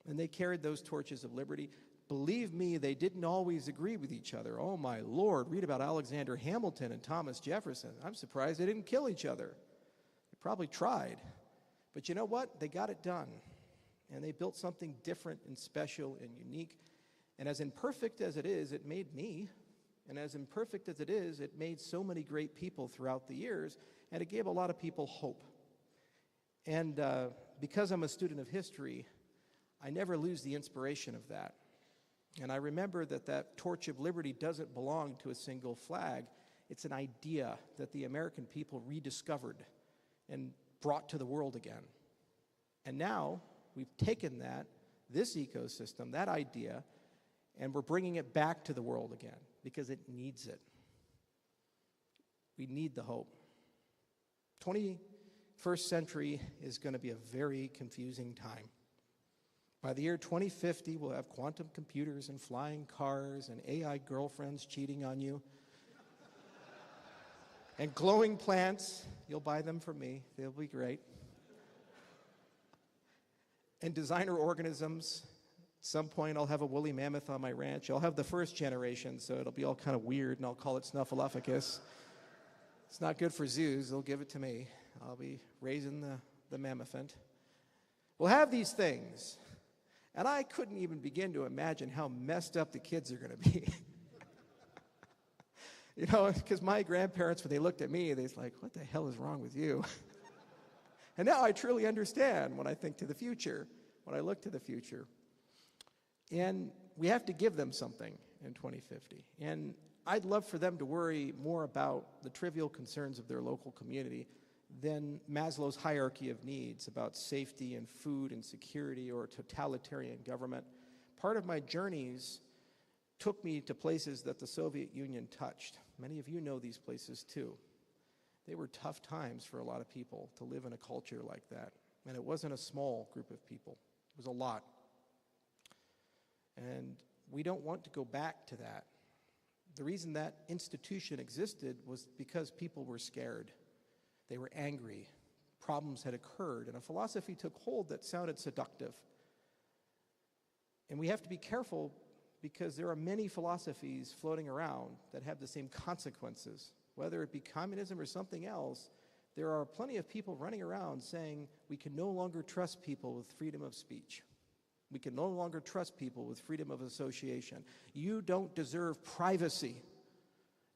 And they carried those torches of liberty. Believe me, they didn't always agree with each other. Oh my Lord, read about Alexander Hamilton and Thomas Jefferson. I'm surprised they didn't kill each other. They probably tried. But you know what? They got it done. And they built something different and special and unique. And as imperfect as it is, it made me. And as imperfect as it is, it made so many great people throughout the years. And it gave a lot of people hope. And because I'm a student of history, I never lose the inspiration of that. And I remember that torch of liberty doesn't belong to a single flag. It's an idea that the American people rediscovered and brought to the world again. And now we've taken this ecosystem, that idea, and we're bringing it back to the world again because it needs it. We need the hope. 21st century is going to be a very confusing time. By the year 2050, we'll have quantum computers and flying cars and AI girlfriends cheating on you. And glowing plants. You'll buy them from me. They'll be great. and designer organisms. At some point, I'll have a woolly mammoth on my ranch. I'll have the first generation, so it'll be all kind of weird, and I'll call it Snuffleupagus. It's not good for zoos. They'll give it to me. I'll be raising the mammothant. We'll have these things, and I couldn't even begin to imagine how messed up the kids are going to be. You know, because my grandparents, when they looked at me, they was like, what the hell is wrong with you? And now I truly understand when I think to the future, when I look to the future. And we have to give them something in 2050. And I'd love for them to worry more about the trivial concerns of their local community than Maslow's hierarchy of needs about safety and food and security or totalitarian government. Part of my journeys took me to places that the Soviet Union touched. Many of you know these places too. They were tough times for a lot of people to live in a culture like that. And it wasn't a small group of people. It was a lot. And we don't want to go back to that. The reason that institution existed was because people were scared. They were angry. Problems had occurred, and a philosophy took hold that sounded seductive. And we have to be careful because there are many philosophies floating around that have the same consequences. Whether it be communism or something else, there are plenty of people running around saying we can no longer trust people with freedom of speech. We can no longer trust people with freedom of association. You don't deserve privacy.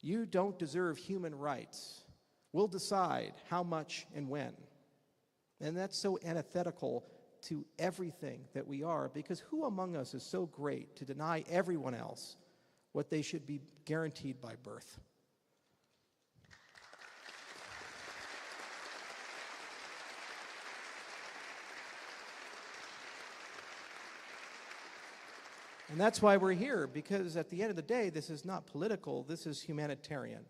You don't deserve human rights. We'll decide how much and when. And that's so antithetical to everything that we are, because who among us is so great to deny everyone else what they should be guaranteed by birth? And that's why we're here, because at the end of the day, this is not political, this is humanitarian.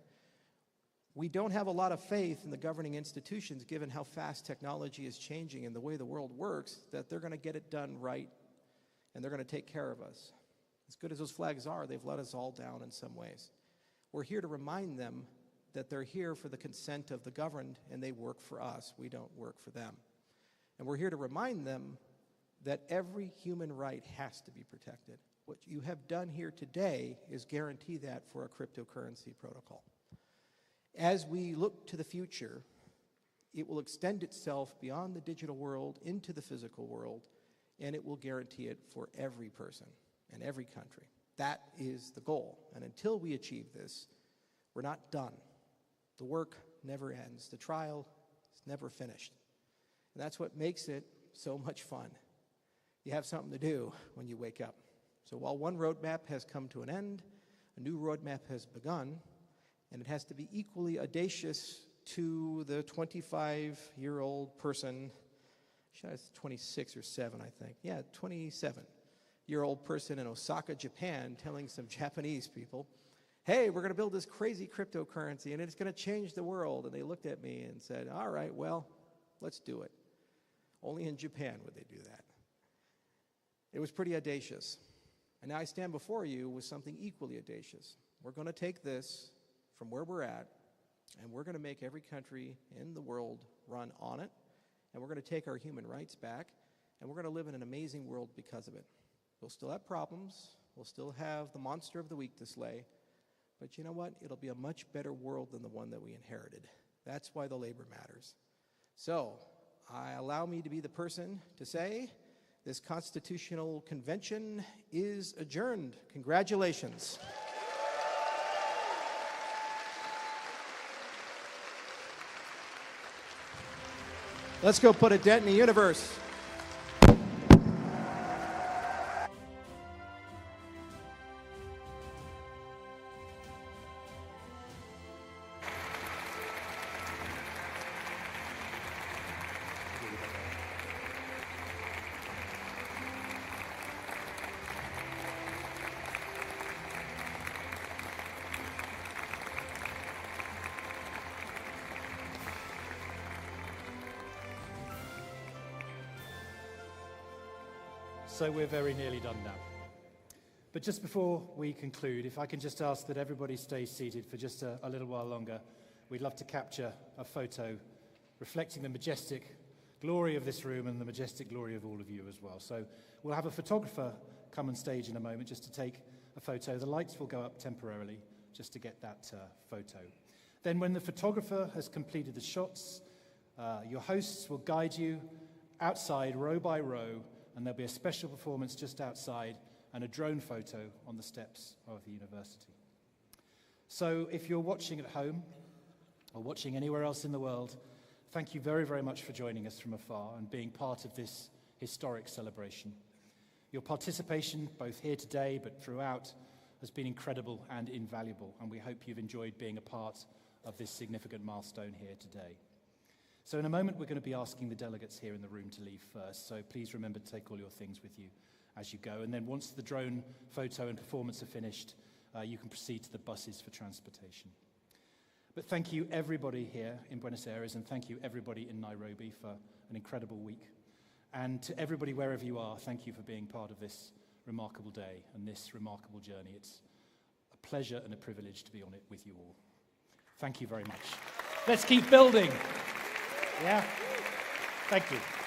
We don't have a lot of faith in the governing institutions, given how fast technology is changing and the way the world works, that they're going to get it done right and they're going to take care of us. As good as those flags are, they've let us all down in some ways. We're here to remind them that they're here for the consent of the governed and they work for us. We don't work for them. And we're here to remind them that every human right has to be protected. What you have done here today is guarantee that for a cryptocurrency protocol. As we look to the future, it will extend itself beyond the digital world into the physical world, and it will guarantee it for every person and every country. That is the goal. And until we achieve this, we're not done. The work never ends. The trial is never finished. And that's what makes it so much fun. You have something to do when you wake up. So while one roadmap has come to an end, a new roadmap has begun, and it has to be equally audacious to the 25-year-old person, it's 26 or 7, I think. Yeah, 27-year-old person in Osaka, Japan, telling some Japanese people, hey, we're going to build this crazy cryptocurrency, and it's going to change the world. And they looked at me and said, all right, well, let's do it. Only in Japan would they do that. It was pretty audacious. And now I stand before you with something equally audacious. We're going to take this from where we're at, and we're going to make every country in the world run on it, and we're going to take our human rights back, and we're going to live in an amazing world because of it. We'll still have problems. We'll still have the monster of the week to slay. But you know what? It'll be a much better world than the one that we inherited. That's why the labor matters. So, allow me to be the person to say, this constitutional convention is adjourned. Congratulations. Let's go put a dent in the universe. So we're very nearly done now. But just before we conclude, if I can just ask that everybody stay seated for just a little while longer. We'd love to capture a photo reflecting the majestic glory of this room and the majestic glory of all of you as well. So we'll have a photographer come on stage in a moment just to take a photo. The lights will go up temporarily just to get that photo. Then when the photographer has completed the shots, your hosts will guide you outside row by row, and there'll be a special performance just outside and a drone photo on the steps of the university. So if you're watching at home or watching anywhere else in the world, thank you very, very much for joining us from afar and being part of this historic celebration. Your participation, both here today but throughout, has been incredible and invaluable, and we hope you've enjoyed being a part of this significant milestone here today. So in a moment, we're going to be asking the delegates here in the room to leave first, so please remember to take all your things with you as you go. And then once the drone photo and performance are finished, you can proceed to the buses for transportation. But thank you everybody here in Buenos Aires, and thank you everybody in Nairobi for an incredible week. And to everybody wherever you are, thank you for being part of this remarkable day and this remarkable journey. It's a pleasure and a privilege to be on it with you all. Thank you very much. Let's keep building. Yeah? Thank you.